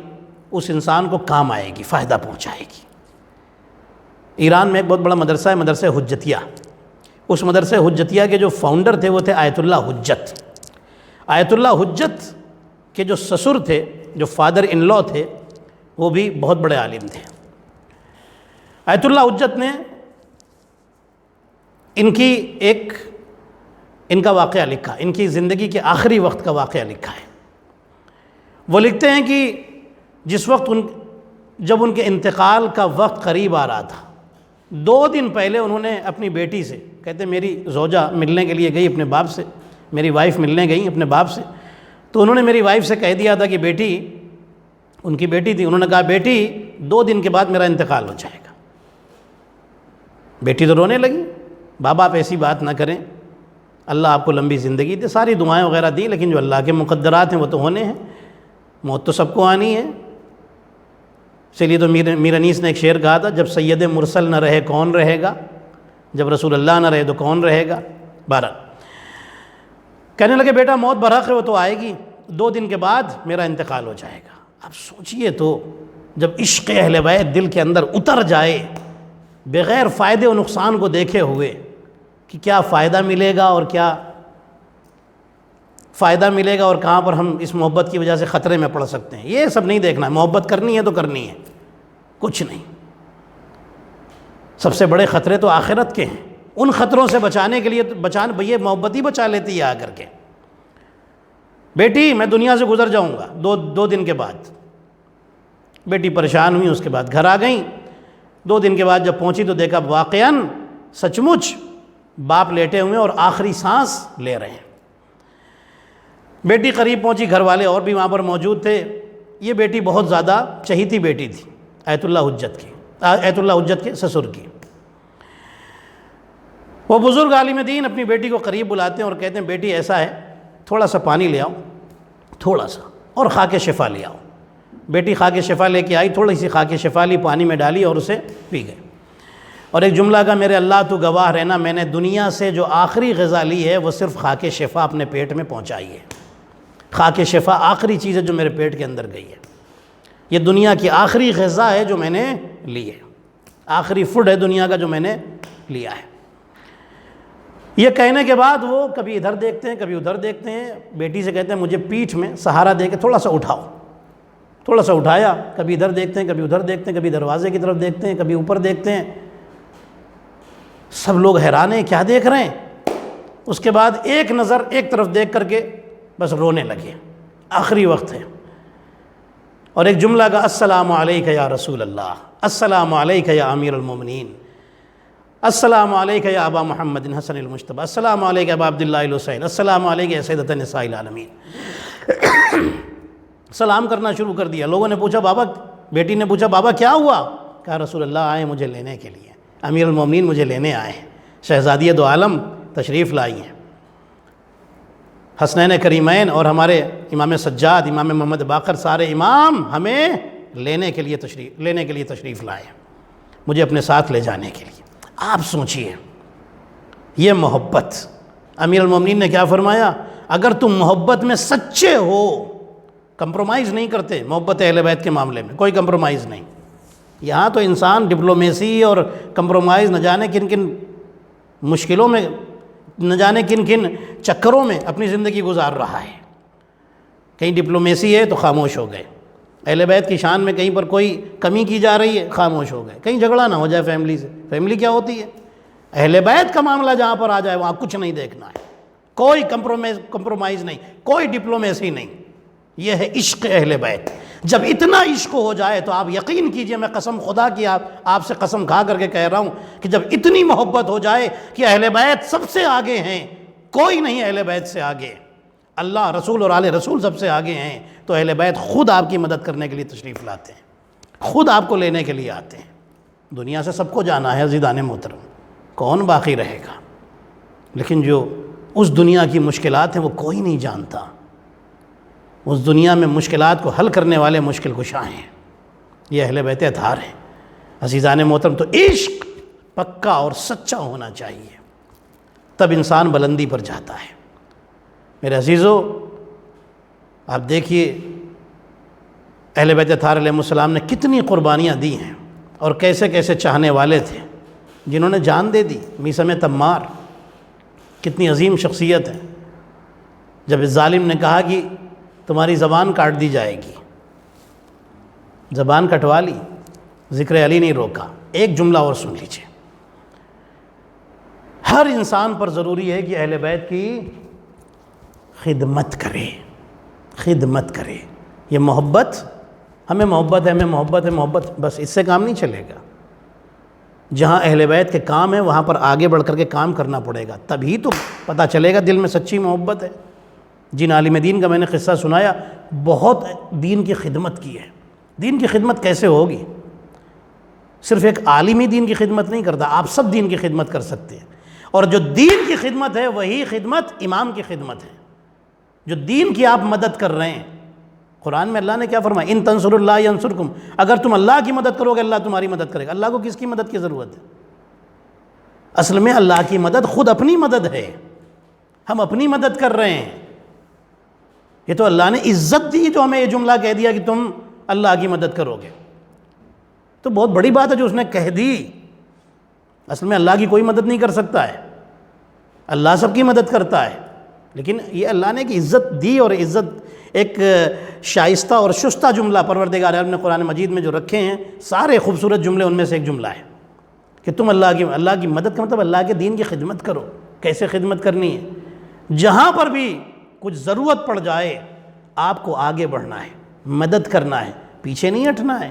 اس انسان کو کام آئے گی، فائدہ پہنچائے گی۔ ایران میں ایک بہت بڑا مدرسہ ہے، مدرسہ حجتیہ۔ اس مدرسہ حجتیہ کے جو فاؤنڈر تھے وہ تھے آیت اللہ حجت۔ آیت اللہ حجت کے جو سسر تھے، جو فادر ان لا تھے، وہ بھی بہت بڑے عالم تھے۔ آیت اللہ حجت نے ان کا واقعہ لکھا، ان کی زندگی کے آخری وقت کا واقعہ لکھا ہے۔ وہ لکھتے ہیں کہ جس وقت جب ان کے انتقال کا وقت قریب آ رہا تھا، 2 دن پہلے انہوں نے اپنی بیٹی سے، کہتے ہیں میری زوجہ ملنے کے لیے گئی اپنے باپ سے، میری وائف ملنے گئی اپنے باپ سے، تو انہوں نے میری وائف سے کہہ دیا تھا کہ بیٹی، ان کی بیٹی تھی، انہوں نے کہا بیٹی 2 دن کے بعد میرا انتقال ہو جائے گا۔ بیٹی تو رونے لگی، بابا آپ ایسی بات نہ کریں، اللہ آپ کو لمبی زندگی دے، ساری دعائیں وغیرہ دیں، لیکن جو اللہ کے مقدرات ہیں وہ تو ہونے ہیں، موت تو سب کو آنی ہے۔ چلیے تو میر انیس نے ایک شعر کہا تھا، جب سید مرسل نہ رہے کون رہے گا، جب رسول اللہ نہ رہے تو کون رہے گا۔ بہرحال کہنے لگے بیٹا موت برحق ہے، وہ تو آئے گی، 2 دن کے بعد میرا انتقال ہو جائے گا۔ اب سوچئے تو جب عشق اہل بیت دل کے اندر اتر جائے، بغیر فائدے و نقصان کو دیکھے ہوئے کہ کیا فائدہ ملے گا اور کیا فائدہ ملے گا اور کہاں پر ہم اس محبت کی وجہ سے خطرے میں پڑ سکتے ہیں، یہ سب نہیں دیکھنا ہے۔ محبت کرنی ہے تو کرنی ہے، کچھ نہیں۔ سب سے بڑے خطرے تو آخرت کے ہیں، ان خطروں سے بچانے کے لیے یہ محبت ہی بچا لیتی ہے آ کر کے۔ بیٹی میں دنیا سے گزر جاؤں گا 2 دن کے بعد۔ بیٹی پریشان ہوئی، اس کے بعد گھر آ گئیں۔ 2 دن کے بعد جب پہنچی تو دیکھا واقعاً سچ مچ باپ لیٹے ہوئے اور آخری سانس لے رہے ہیں۔ بیٹی قریب پہنچی، گھر والے اور بھی وہاں پر موجود تھے۔ یہ بیٹی بہت زیادہ چہیتی بیٹی تھی آیت اللہ حجت کے سسر کی۔ وہ بزرگ عالم دین اپنی بیٹی کو قریب بلاتے ہیں اور کہتے ہیں بیٹی ایسا ہے، تھوڑا سا پانی لے آؤ، تھوڑا سا، اور خاک شفا لے آؤ۔ بیٹی خاک شفا لے کے آئی، تھوڑی سی خاک شفا لی، پانی میں ڈالی اور اسے پی گئے۔ اور ایک جملہ کا میرے اللہ تو گواہ رہنا، میں نے دنیا سے جو آخری غذا لی ہے وہ صرف خاک شفا اپنے پیٹ میں پہنچائی ہے۔ خاک شفا آخری چیز ہے جو میرے پیٹ کے اندر گئی ہے، یہ دنیا کی آخری غذا ہے جو میں نے لی ہے، آخری فوڈ ہے دنیا کا جو میں نے لیا ہے۔ یہ کہنے کے بعد وہ کبھی ادھر دیکھتے ہیں کبھی ادھر دیکھتے ہیں، بیٹی سے کہتے ہیں مجھے پیٹھ میں سہارا دے کے تھوڑا سا اٹھاؤ۔ تھوڑا سا اٹھایا، کبھی ادھر دیکھتے ہیں کبھی ادھر دیکھتے ہیں، کبھی دروازے کی طرف دیکھتے ہیں کبھی اوپر دیکھتے ہیں۔ سب لوگ حیران ہیں کیا دیکھ رہے ہیں۔ اس کے بعد ایک نظر ایک طرف دیکھ کر کے بس رونے لگے، آخری وقت ہے۔ اور ایک جملہ کا السلام علیک یا رسول اللہ، السلام علیک یا امیر المومنین، السلام علیک یا ابا محمد حسن المجتبی، السلام علیک یا ابا عبداللہ الحسین، السلام علیک یا سیدۃ نساء العالمین۔ سلام کرنا شروع کر دیا۔ لوگوں نے پوچھا بابا، بیٹی نے پوچھا بابا کیا ہوا؟ کہا رسول اللہ آئے مجھے لینے کے لیے، امیر المومنین مجھے لینے آئے ہیں، شہزادی دو عالم تشریف لائی ہیں۔ حسنین کریمین اور ہمارے امام سجاد، امام محمد باقر، سارے امام ہمیں لینے کے لیے تشریف لائے، مجھے اپنے ساتھ لے جانے کے لیے۔ آپ سوچئے یہ محبت، امیر المومنین نے کیا فرمایا؟ اگر تم محبت میں سچے ہو، کمپرومائز نہیں کرتے محبت اہل بیت کے معاملے میں، کوئی کمپرومائز نہیں۔ یہاں تو انسان ڈپلومیسی اور کمپرومائز نہ جانے کن کن مشکلوں میں، نہ جانے کن کن چکروں میں اپنی زندگی گزار رہا ہے۔ کہیں ڈپلومیسی ہے تو خاموش ہو گئے، اہل بیت کی شان میں کہیں پر کوئی کمی کی جا رہی ہے خاموش ہو گئے، کہیں جھگڑا نہ ہو جائے فیملی سے، فیملی کیا ہوتی ہے؟ اہل بیت کا معاملہ جہاں پر آ جائے وہاں کچھ نہیں دیکھنا ہے، کوئی کمپرومائز نہیں، کوئی ڈپلومیسی نہیں۔ یہ ہے عشق اہل بیت۔ جب اتنا عشق ہو جائے تو آپ یقین کیجئے، میں قسم خدا کی آپ سے قسم کھا کر کے کہہ رہا ہوں کہ جب اتنی محبت ہو جائے کہ اہل بیت سب سے آگے ہیں، کوئی نہیں اہل بیت سے آگے، اللہ رسول اور آل رسول سب سے آگے ہیں، تو اہل بیت خود آپ کی مدد کرنے کے لیے تشریف لاتے ہیں، خود آپ کو لینے کے لیے آتے ہیں۔ دنیا سے سب کو جانا ہے عزیزان محترم، کون باقی رہے گا؟ لیکن جو اس دنیا کی مشکلات ہیں وہ کوئی نہیں جانتا۔ اس دنیا میں مشکلات کو حل کرنے والے مشکل کشا ہیں، یہ اہل بیت اطہار ہیں۔ عزیزان محترم، تو عشق پکا اور سچا ہونا چاہیے، تب انسان بلندی پر جاتا ہے۔ میرے عزیزو، آپ دیکھیے اہل بیت اطہار علیہ السلام نے کتنی قربانیاں دی ہیں، اور کیسے کیسے چاہنے والے تھے جنہوں نے جان دے دی۔ میثم تمار کتنی عظیم شخصیت ہے، جب اس ظالم نے کہا کہ تمہاری زبان کاٹ دی جائے گی، زبان کٹوا لی، ذکر علی نہیں روکا۔ ایک جملہ اور سن لیجیے، ہر انسان پر ضروری ہے کہ اہل بیت کی خدمت کرے، خدمت کرے۔ یہ محبت، ہمیں محبت ہے، ہمیں محبت ہے، محبت بس اس سے کام نہیں چلے گا۔ جہاں اہل بیت کے کام ہے وہاں پر آگے بڑھ کر کے کام کرنا پڑے گا، تبھی تو پتہ چلے گا دل میں سچی محبت ہے۔ جن عالم دین کا میں نے قصہ سنایا، بہت دین کی خدمت کی ہے۔ دین کی خدمت کیسے ہوگی؟ صرف ایک عالمی دین کی خدمت نہیں کرتا، آپ سب دین کی خدمت کر سکتے ہیں، اور جو دین کی خدمت ہے وہی خدمت امام کی خدمت ہے۔ جو دین کی آپ مدد کر رہے ہیں، قرآن میں اللہ نے کیا فرمایا؟ ان تنصروا اللہ ینصرکم، اگر تم اللہ کی مدد کرو گے اللہ تمہاری مدد کرے گا۔ اللہ کو کس کی مدد کی ضرورت ہے؟ اصل میں اللہ کی مدد خود اپنی مدد ہے، ہم اپنی مدد کر رہے ہیں۔ یہ تو اللہ نے عزت دی جو ہمیں یہ جملہ کہہ دیا کہ تم اللہ کی مدد کرو گے، تو بہت بڑی بات ہے جو اس نے کہہ دی۔ اصل میں اللہ کی کوئی مدد نہیں کر سکتا ہے، اللہ سب کی مدد کرتا ہے، لیکن یہ اللہ نے ایک عزت دی، اور عزت ایک شائستہ اور شستہ جملہ پروردگار عالم نے قرآن مجید میں جو رکھے ہیں، سارے خوبصورت جملے ان میں سے ایک جملہ ہے کہ تم اللہ کی مدد کا مطلب اللہ کے دین کی خدمت کرو۔ کیسے خدمت کرنی ہے؟ جہاں پر بھی کچھ ضرورت پڑ جائے آپ کو آگے بڑھنا ہے، مدد کرنا ہے، پیچھے نہیں ہٹنا ہے۔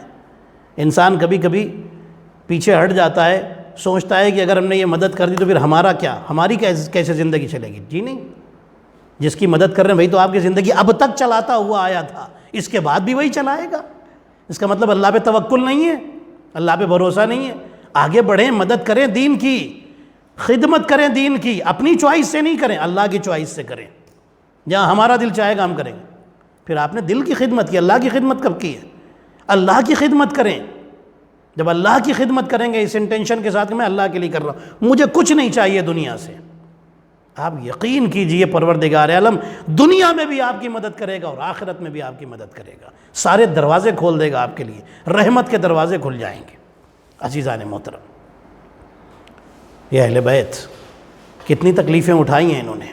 انسان کبھی کبھی پیچھے ہٹ جاتا ہے، سوچتا ہے کہ اگر ہم نے یہ مدد کر دی تو پھر ہمارا کیا، ہماری کیسے زندگی چلے گی؟ جی نہیں، جس کی مدد کر رہے ہیں وہی تو آپ کی زندگی اب تک چلاتا ہوا آیا تھا، اس کے بعد بھی وہی چلائے گا۔ اس کا مطلب اللہ پہ توکل نہیں ہے، اللہ پہ بھروسہ نہیں ہے۔ آگے بڑھیں، مدد کریں، دین کی خدمت کریں، دین کی اپنی چوائس سے نہیں کریں، اللہ کی چوائس سے کریں۔ جہاں ہمارا دل چاہے گا ہم کریں گے۔ پھر آپ نے دل کی خدمت کی، اللہ کی خدمت کب کی ہے؟ اللہ کی خدمت کریں۔ جب اللہ کی خدمت کریں گے اس انٹینشن کے ساتھ کہ میں اللہ کے لیے کر رہا ہوں، مجھے کچھ نہیں چاہیے دنیا سے، آپ یقین کیجئے پروردگار عالم دنیا میں بھی آپ کی مدد کرے گا اور آخرت میں بھی آپ کی مدد کرے گا، سارے دروازے کھول دے گا آپ کے لیے، رحمت کے دروازے کھل جائیں گے۔ عزیزان محترم، یہ اہل بیت کتنی تکلیفیں اٹھائی ہیں انہوں نے،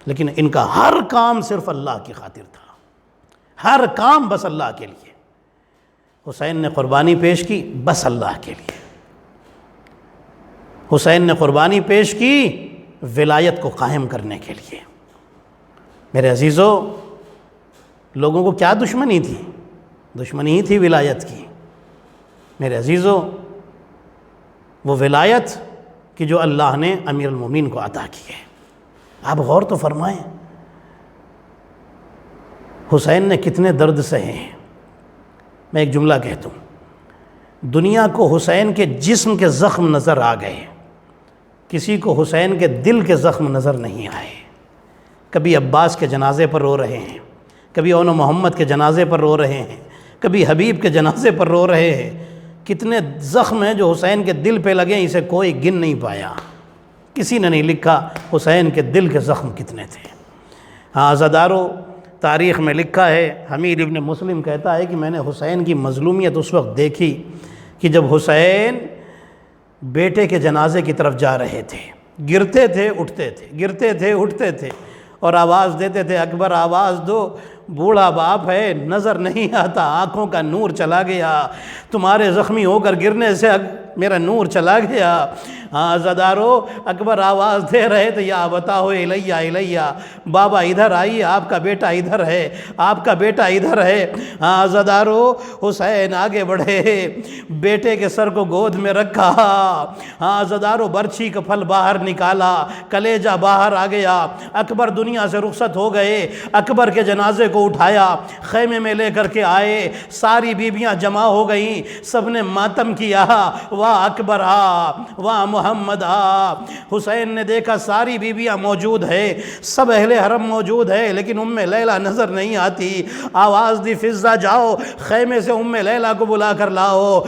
لیکن ان کا ہر کام صرف اللہ کی خاطر تھا، ہر کام بس اللہ کے لیے۔ حسین نے قربانی پیش کی بس اللہ کے لیے، حسین نے قربانی پیش کی ولایت کو قائم کرنے کے لیے۔ میرے عزیزو، لوگوں کو کیا دشمنی تھی؟ دشمنی ہی تھی ولایت کی۔ میرے عزیزو، وہ ولایت کہ جو اللہ نے امیر المومنین کو عطا کی ہے۔ آپ غور تو فرمائیں، حسین نے کتنے درد سہے ہیں۔ میں ایک جملہ کہتا ہوں، دنیا کو حسین کے جسم کے زخم نظر آ گئے، کسی کو حسین کے دل کے زخم نظر نہیں آئے۔ کبھی عباس کے جنازے پر رو رہے ہیں، کبھی اون محمد کے جنازے پر رو رہے ہیں، کبھی حبیب کے جنازے پر رو رہے ہیں۔ کتنے زخم ہیں جو حسین کے دل پہ لگے، اسے کوئی گن نہیں پایا، کسی نے نہیں لکھا حسین کے دل کے زخم کتنے تھے۔ ہاں عزادارو، تاریخ میں لکھا ہے، حمید ابن مسلم کہتا ہے کہ میں نے حسین کی مظلومیت اس وقت دیکھی کہ جب حسین بیٹے کے جنازے کی طرف جا رہے تھے، گرتے تھے اٹھتے تھے، گرتے تھے اٹھتے تھے، اور آواز دیتے تھے اکبر آواز دو، بوڑھا باپ ہے نظر نہیں آتا، آنکھوں کا نور چلا گیا، تمہارے زخمی ہو کر گرنے سے میرا نور چلا گیا۔ ہاں عزادارو، اکبر آواز دے رہے تھے یا بتاؤ الیہ الیہ، بابا ادھر آئیے، آپ کا بیٹا ادھر ہے، آپ کا بیٹا ادھر ہے۔ ہاں عزادارو، حسین آگے بڑھے، بیٹے کے سر کو گود میں رکھا۔ ہاں عزادارو، برچھی کا پھل باہر نکالا، کلیجہ باہر آ گیا۔ اکبر دنیا سے رخصت ہو گئے۔ اکبر کے جنازے کو اٹھایا، خیمے میں لے کر کے آئے، ساری بیویاں جمع ہو گئیں، سب نے ماتم کیا، واہ اکبر آ، واہ محمد آ۔ حسین نے دیکھا ساری بیویاں موجود ہے، سب اہل حرم موجود ہے، لیکن ام لیلہ نظر نہیں آتی۔ آواز دی فضہ جاؤ خیمے سے ام لیلہ کو بلا کر لاؤ۔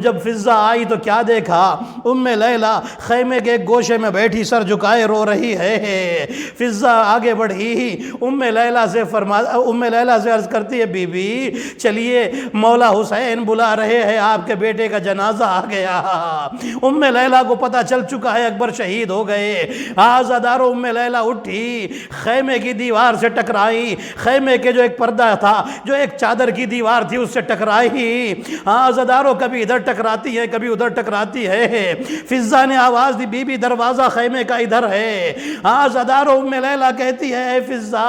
جب فضہ آئی تو کیا دیکھا؟ ام لیلہ خیمے کے ایک گوشے میں بیٹھی سر جھکائے رو رہی ہے۔ فضہ آگے بڑھی، ام لیلہ سے عرض کرتی ہے بی بی چلیے مولا حسین بلا رہے ہیں، آپ کے بیٹے کا جنازہ آ گیا۔ ام لیلہ کو پتہ چل چکا ہے اکبر شہید ہو گئے۔ عزادارو، ام لیلہ اٹھی، خیمے کی دیوار سے ٹکرائی، خیمے کے جو ایک پردہ تھا، جو ایک چادر کی دیوار تھی، اس سے ٹکرائی۔ عزادارو، کبھی ادھر ٹکراتی ہے کبھی ادھر ٹکراتی ہے۔ فضہ نے آواز دی بی بی دروازہ خیمے کا ادھر ہے۔ عزادارو، ام لیلہ کہتی ہے اے فضہ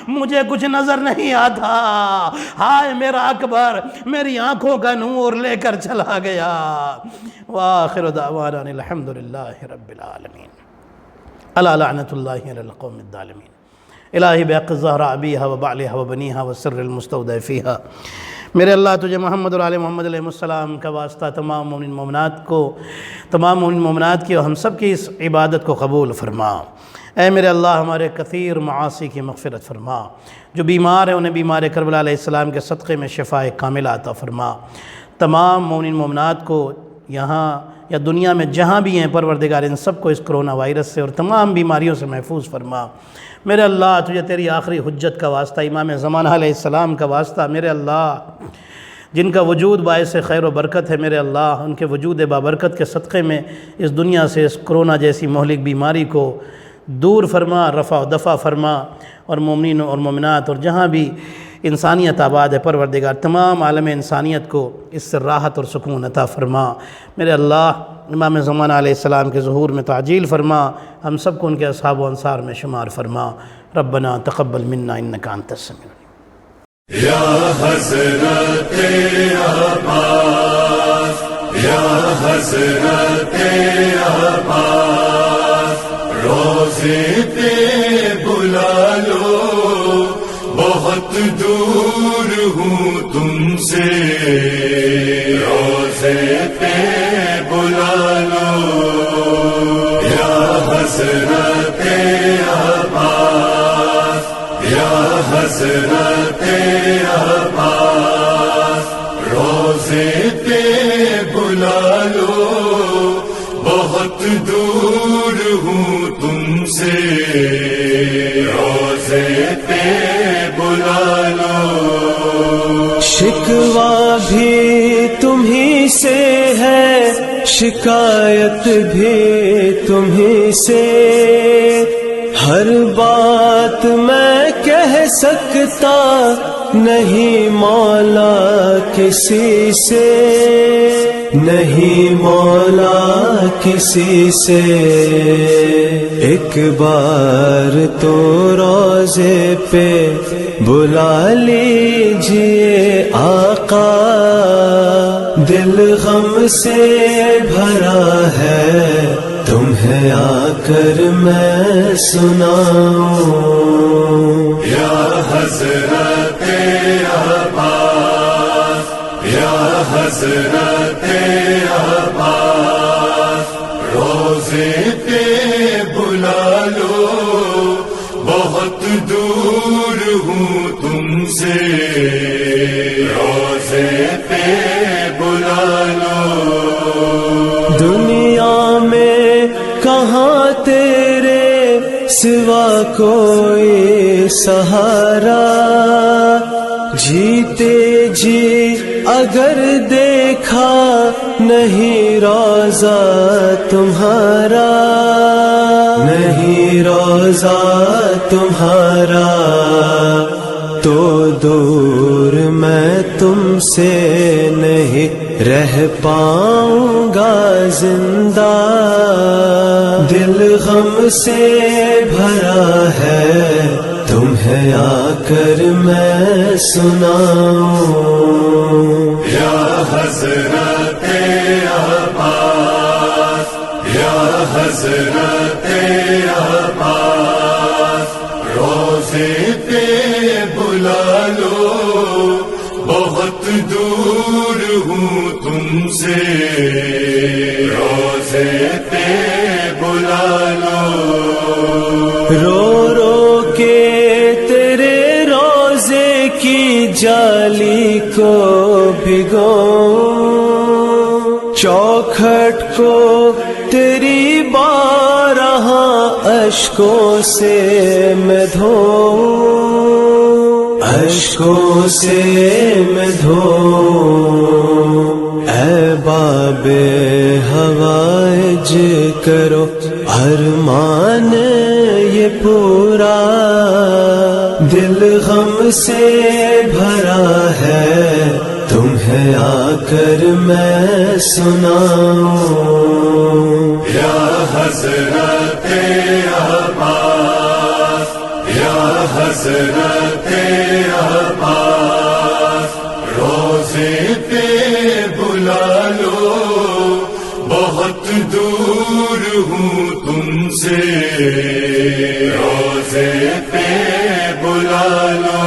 مجھے کچھ نظر نہیں آتا، ہائے میرا اکبر میری آنکھوں کا نور لے کر چلا گیا۔ وآخر دعوانا الحمدللہ رب العالمین۔ الا لعنت اللہ علی القوم الظالمین۔ الہی بحق الزہرا ابیہا و بعلہا و بنیہا و سر المستودع فیہا، میرے اللہ تجھے محمد اور آل محمد علیہ السلام کا واسطہ تمام مومن مومنات کی اور ہم سب کی اس عبادت کو قبول فرما۔ اے میرے اللہ، ہمارے کثیر معاصی کی مغفرت فرما، جو بیمار ہیں انہیں بیمار کربلا علیہ السلام کے صدقے میں شفاء کاملہ عطا فرما۔ تمام مومن مومنات کو یہاں یا دنیا میں جہاں بھی ہیں پروردگار ان سب کو اس کرونا وائرس سے اور تمام بیماریوں سے محفوظ فرما۔ میرے اللہ، تجھے تیری آخری حجت کا واسطہ، امام زمانہ علیہ السلام کا واسطہ، میرے اللہ جن کا وجود باعث خیر و برکت ہے، میرے اللہ ان کے وجود بابرکت کے صدقے میں اس دنیا سے اس کرونا جیسی مہلک بیماری کو دور فرما، رفع و دفع فرما، اور مومنین اور مومنات اور جہاں بھی انسانیت آباد ہے پروردگار تمام عالم انسانیت کو اس سے راحت اور سکون عطا فرما۔ میرے اللہ، امام زمانہ علیہ السلام کے ظہور میں تعجیل فرما، ہم سب کو ان کے اصحاب و انصار میں شمار فرما۔ ربنا تقبل منا انک انت السمیع العلیم۔ یا حضرت عباس، یا حضرت عباس، روزے پہ بلا لو، بہت دور ہوں تم سے، روزے پہ بلا لو، یا حضرت عباس، یا حضرت عباس، روزے پہ بلا لو، بہت دور ہوں تم سے، روزے پہ بلا لو۔ شکوہ بھی تمہیں سے ہے، شکایت بھی تمہیں سے، ہر بات میں کہہ سکتا نہیں مولا کسی سے، نہیں مولا کسی سے، ایک بار تو روزے پہ بلا لیجئے آقا، دل غم سے بھرا ہے تمہیں آ کر میں سناؤں۔ یا حضرت عباس، یا حضرت عباس، روزے پہ بلا لو، بہت دور ہوں تم سے، روزے پہ بلا لو۔ دنیا میں کہاں تیرے سوا کوئی سہارا، جیتے جی اگر دیکھا نہیں روزہ تمہارا، نہیں روزہ تمہارا، تو دور میں تم سے نہیں رہ پاؤں گا زندہ، دل غم سے بھرا ہے تمہیں آ کر میں سناؤں۔ یا حضرت عباس، یا حضرت عباس، روزے پہ بلا لو، بہت دور ہوں تم سے، روزے پہ بلا لو۔ رو رو کے تیرے روزے کی جالی کو بھگو، چوکھٹ کو تیری بارہ اشکوں سے میں دھوؤں، اشکوں سے میں دھوؤں۔ اے باب حوائج کرو ارمان یہ پورا، دل غم سے بھرا ہے تمہیں آ کر میں سناؤں۔ یا حضرت عباس، یا حضرت عباس، روزے پہ بلا لو، بہت دور ہوں تم سے، روزے پہ بلا لو۔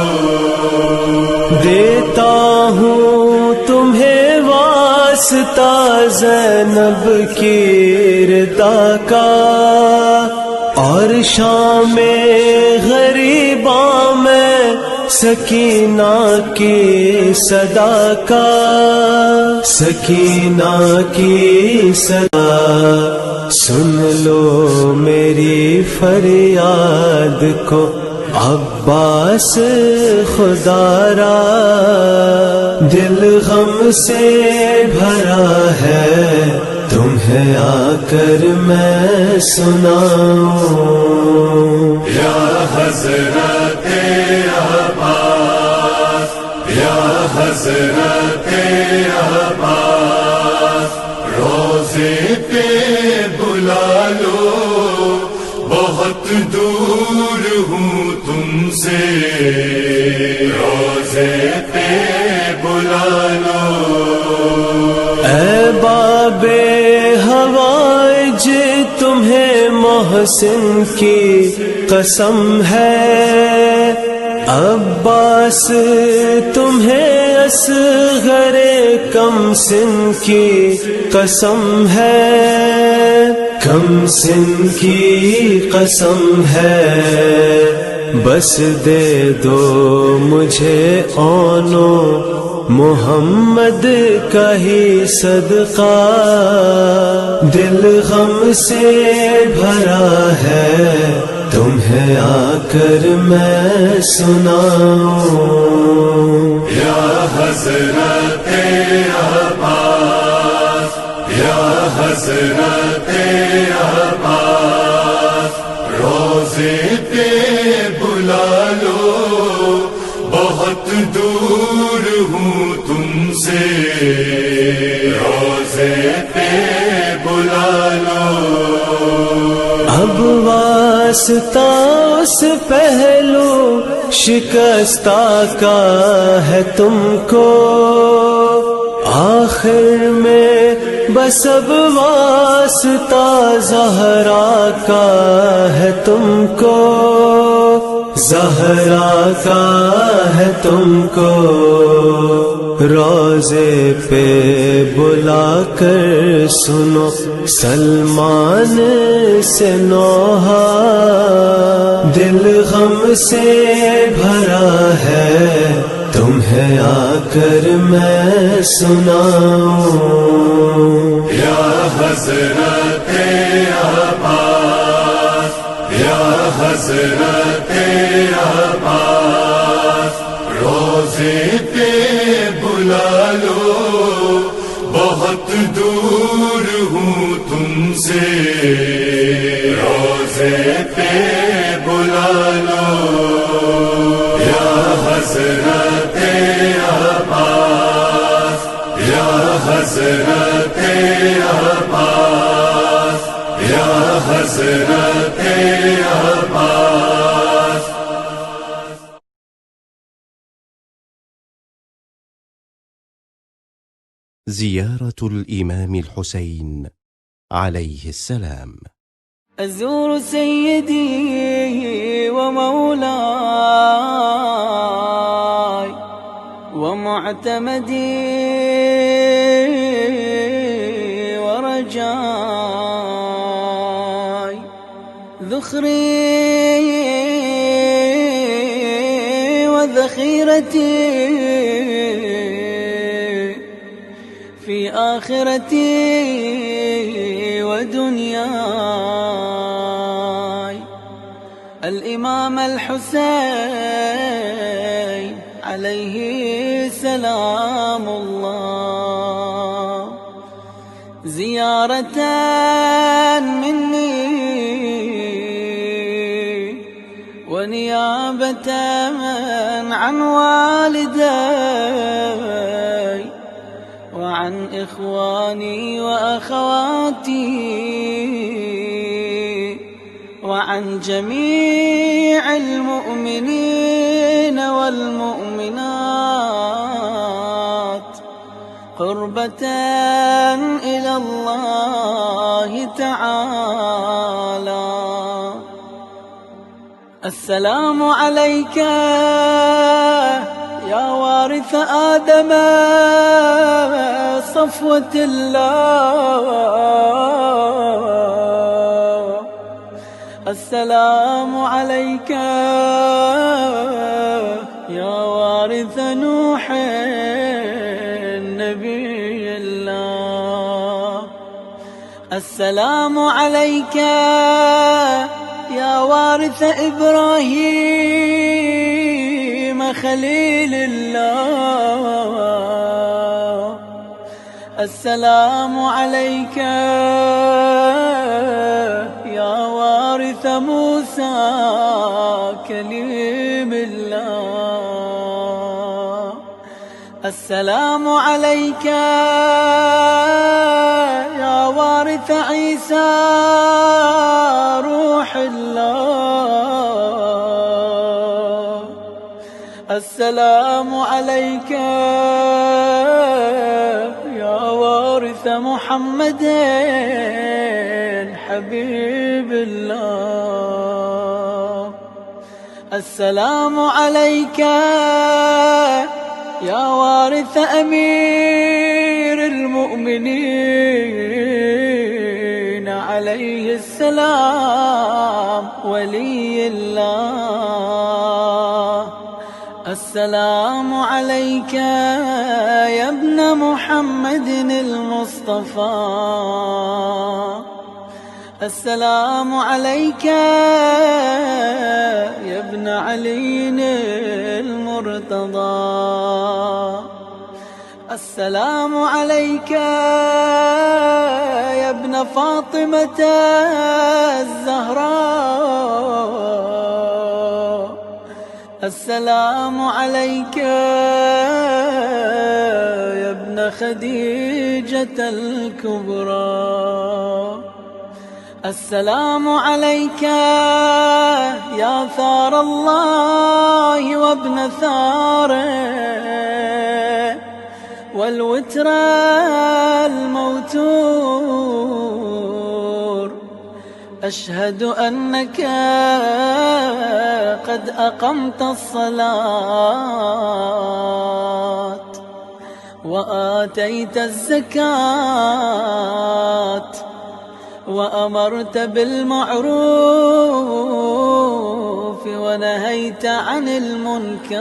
دیتا ہوں تمہیں واسطہ زینب کی ردا کا، اور شام غریباں میں سکینہ کی صدا کا، سکینہ کی صدا۔ سن لو میری فریاد کو عباس خدا را، دل غم سے بھرا ہے تمہیں آ کر میں سناؤں۔ یا حضرت عباس، یا حضرت عباس، روزے پہ بلا لو، بہت دور ہوں تم سے، روزے پہ بلا لو۔ اے باب حوائج تمہیں محسن کی قسم ہے، عباس تمہیں اصغر کم سن کی قسم ہے، کم سن کی قسم ہے۔ بس دے دو مجھے اونو محمد کا ہی صدقہ، دل غم سے بھرا ہے تمہیں آ کر میں سناؤں۔ یا حضرت عباس، یا حضرت عباس، روزے پہ بلا لو، بہت دور ہوں تم سے، روزے پہ بلا لو۔ اب واسطہ اس پہلو شکستہ کا ہے تم کو، آخر میں بس اب واسطہ زہرا کا ہے تم کو، زہرا کا ہے تم کو۔ روزے پہ بلا کر سنو سلمان سے نوحہ، دل غم سے بھرا ہے تمہیں آ کر میں سناؤں۔ یا حضرت عباس، یا حضرت عباس، روزے پہ بلا لو، بہت دور ہوں تم سے، روزے پہ بلا لو۔ یا حضرت حضرت عباس یا حضرت عباس یا حضرت عباس. زيارة الإمام الحسين عليه السلام. أزور سيدي ومولاي ومعتمدي ورجاي، ذخري وذخيرتي في آخرتي ودنياي. الإمام الحسين عليه سلام الله، زيارة مني ونيابة عن والدي وعن إخواني وأخواتي وعن جميع المؤمنين والمؤمنات، قربة إلى الله تعالى. السلام عليك يا وارث آدم صفوة الله، السلام عليك يا وارث نوح نبي الله، السلام عليك يا وارث إبراهيم خليل الله، السلام عليك يا وارث موسى كليم الله، السلام عليك يا وارث عيسى روح الله، السلام عليك يا وارث محمد حبيب الله، السلام عليك يا وارث أمير المؤمنين عليه السلام ولي الله، السلام عليك يا ابن محمد المصطفى، السلام عليك يا ابن علي المرتضى، السلام عليك يا ابن فاطمة الزهراء، السلام عليك يا ابن خديجة الكبرى، السلام عليك يا ثار الله وابن ثاره والوتر الموتور، أشهد أنك قد أقمت الصلاة وآتيت الزكاة وأمرت بالمعروف ونهيت عن المنكر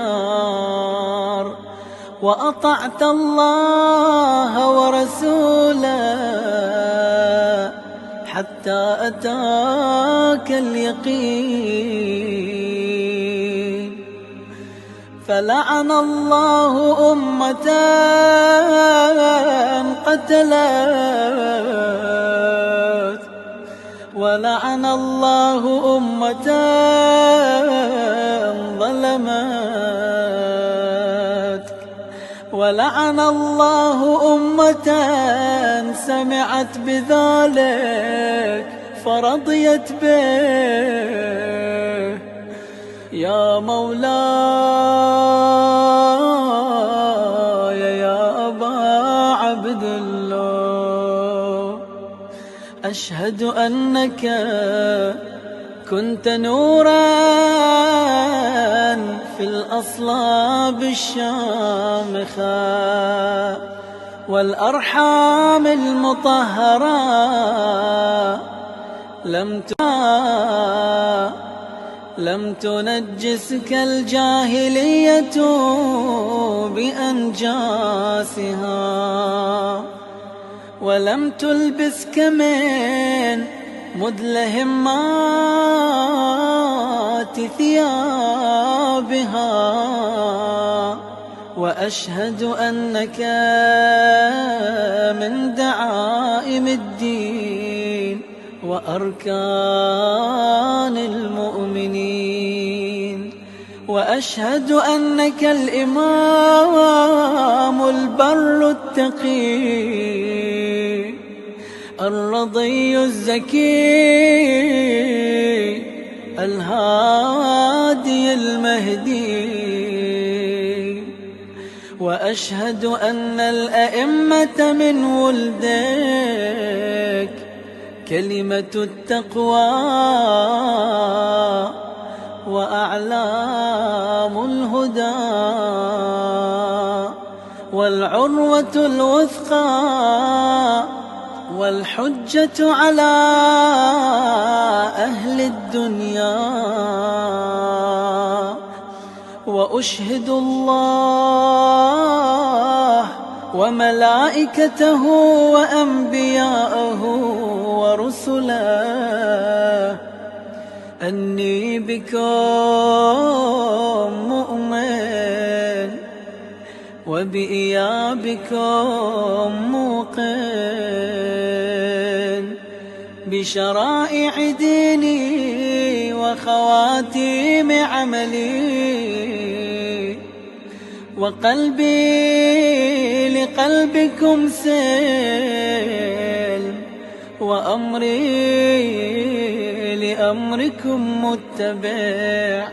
وأطعت الله ورسوله حتى أتاك اليقين. فلعن الله أمة قتلت ولعن الله أمة ظلمت ولعن الله أمة سمعت بذلك فرضيت به. يا مولاي يا أبا عبد الله، أشهد أنك كنت نورا في الأصلاب الشامخة والأرحام المطهرة، لم تنجسك الجاهلية بأنجاسها، ولم تلبسك من مدلهمات ثيابها. وأشهد أنك من دعائم الدين وأركان المؤمنين. وأشهد أنك الإمام البر التقي الرضي الزكي الهادي المهدي. وأشهد أن الأئمة من ولدك كلمة التقوى وأعلام الهدى والعروة الوثقى والحجة على أهل الدنيا. وأشهد الله وملائكته وأنبياءه ورسله أني بكم مؤمن وبإيابكم موقن، بشرائع ديني وخواتيم عملي، وقلبي لقلبكم سلم، وأمري لأمركم متبع.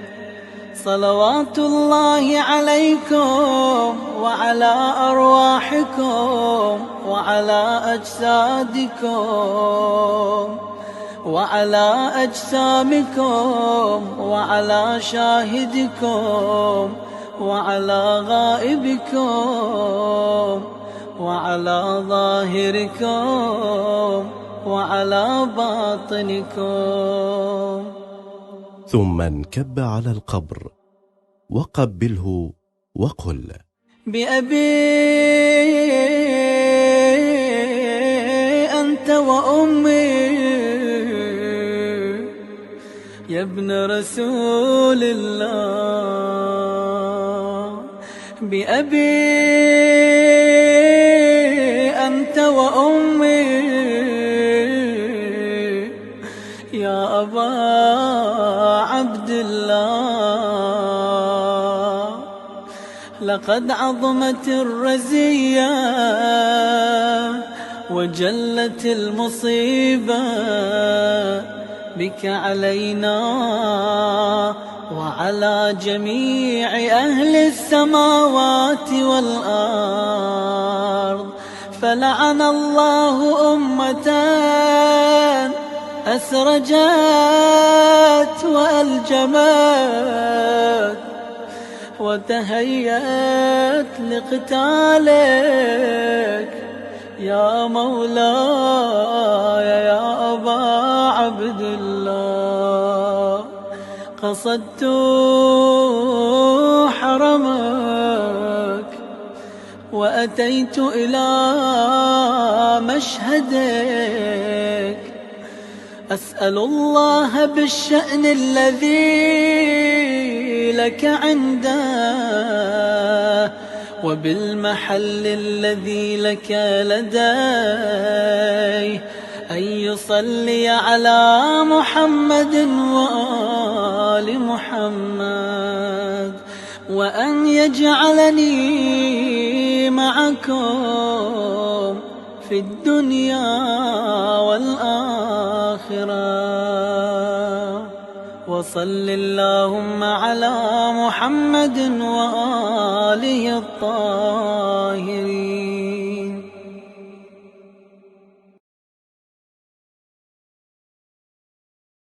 صلوات الله عليكم وعلى أرواحكم وعلى أجسادكم وعلى أجسامكم وعلى شاهدكم وعلى غائبكم وعلى ظاهركم وعلى باطنكم. ثم انكب على القبر وقبله وقل: بأبي أنت وأمي يا ابن رسول الله. بأبي أنت وأمي يا أبا عبد الله. لقد عظمت الرزية وجلت المصيبة بك علينا وعلى جميع أهل السماوات والأرض. فلعن الله أمة أسرجت وألجمت وتهيأت لقتالك يا مولاي يا أبا عبد الله. قصدت حرمك وأتيت إلى مشهدك، أسأل الله بالشأن الذي لك عنده وبالمحل الذي لك لديه أن يصلي على محمد وآل محمد، وأن يجعلني ربي معكم في الدنيا والآخرة. وصل اللهم على محمد وآله الطاهرين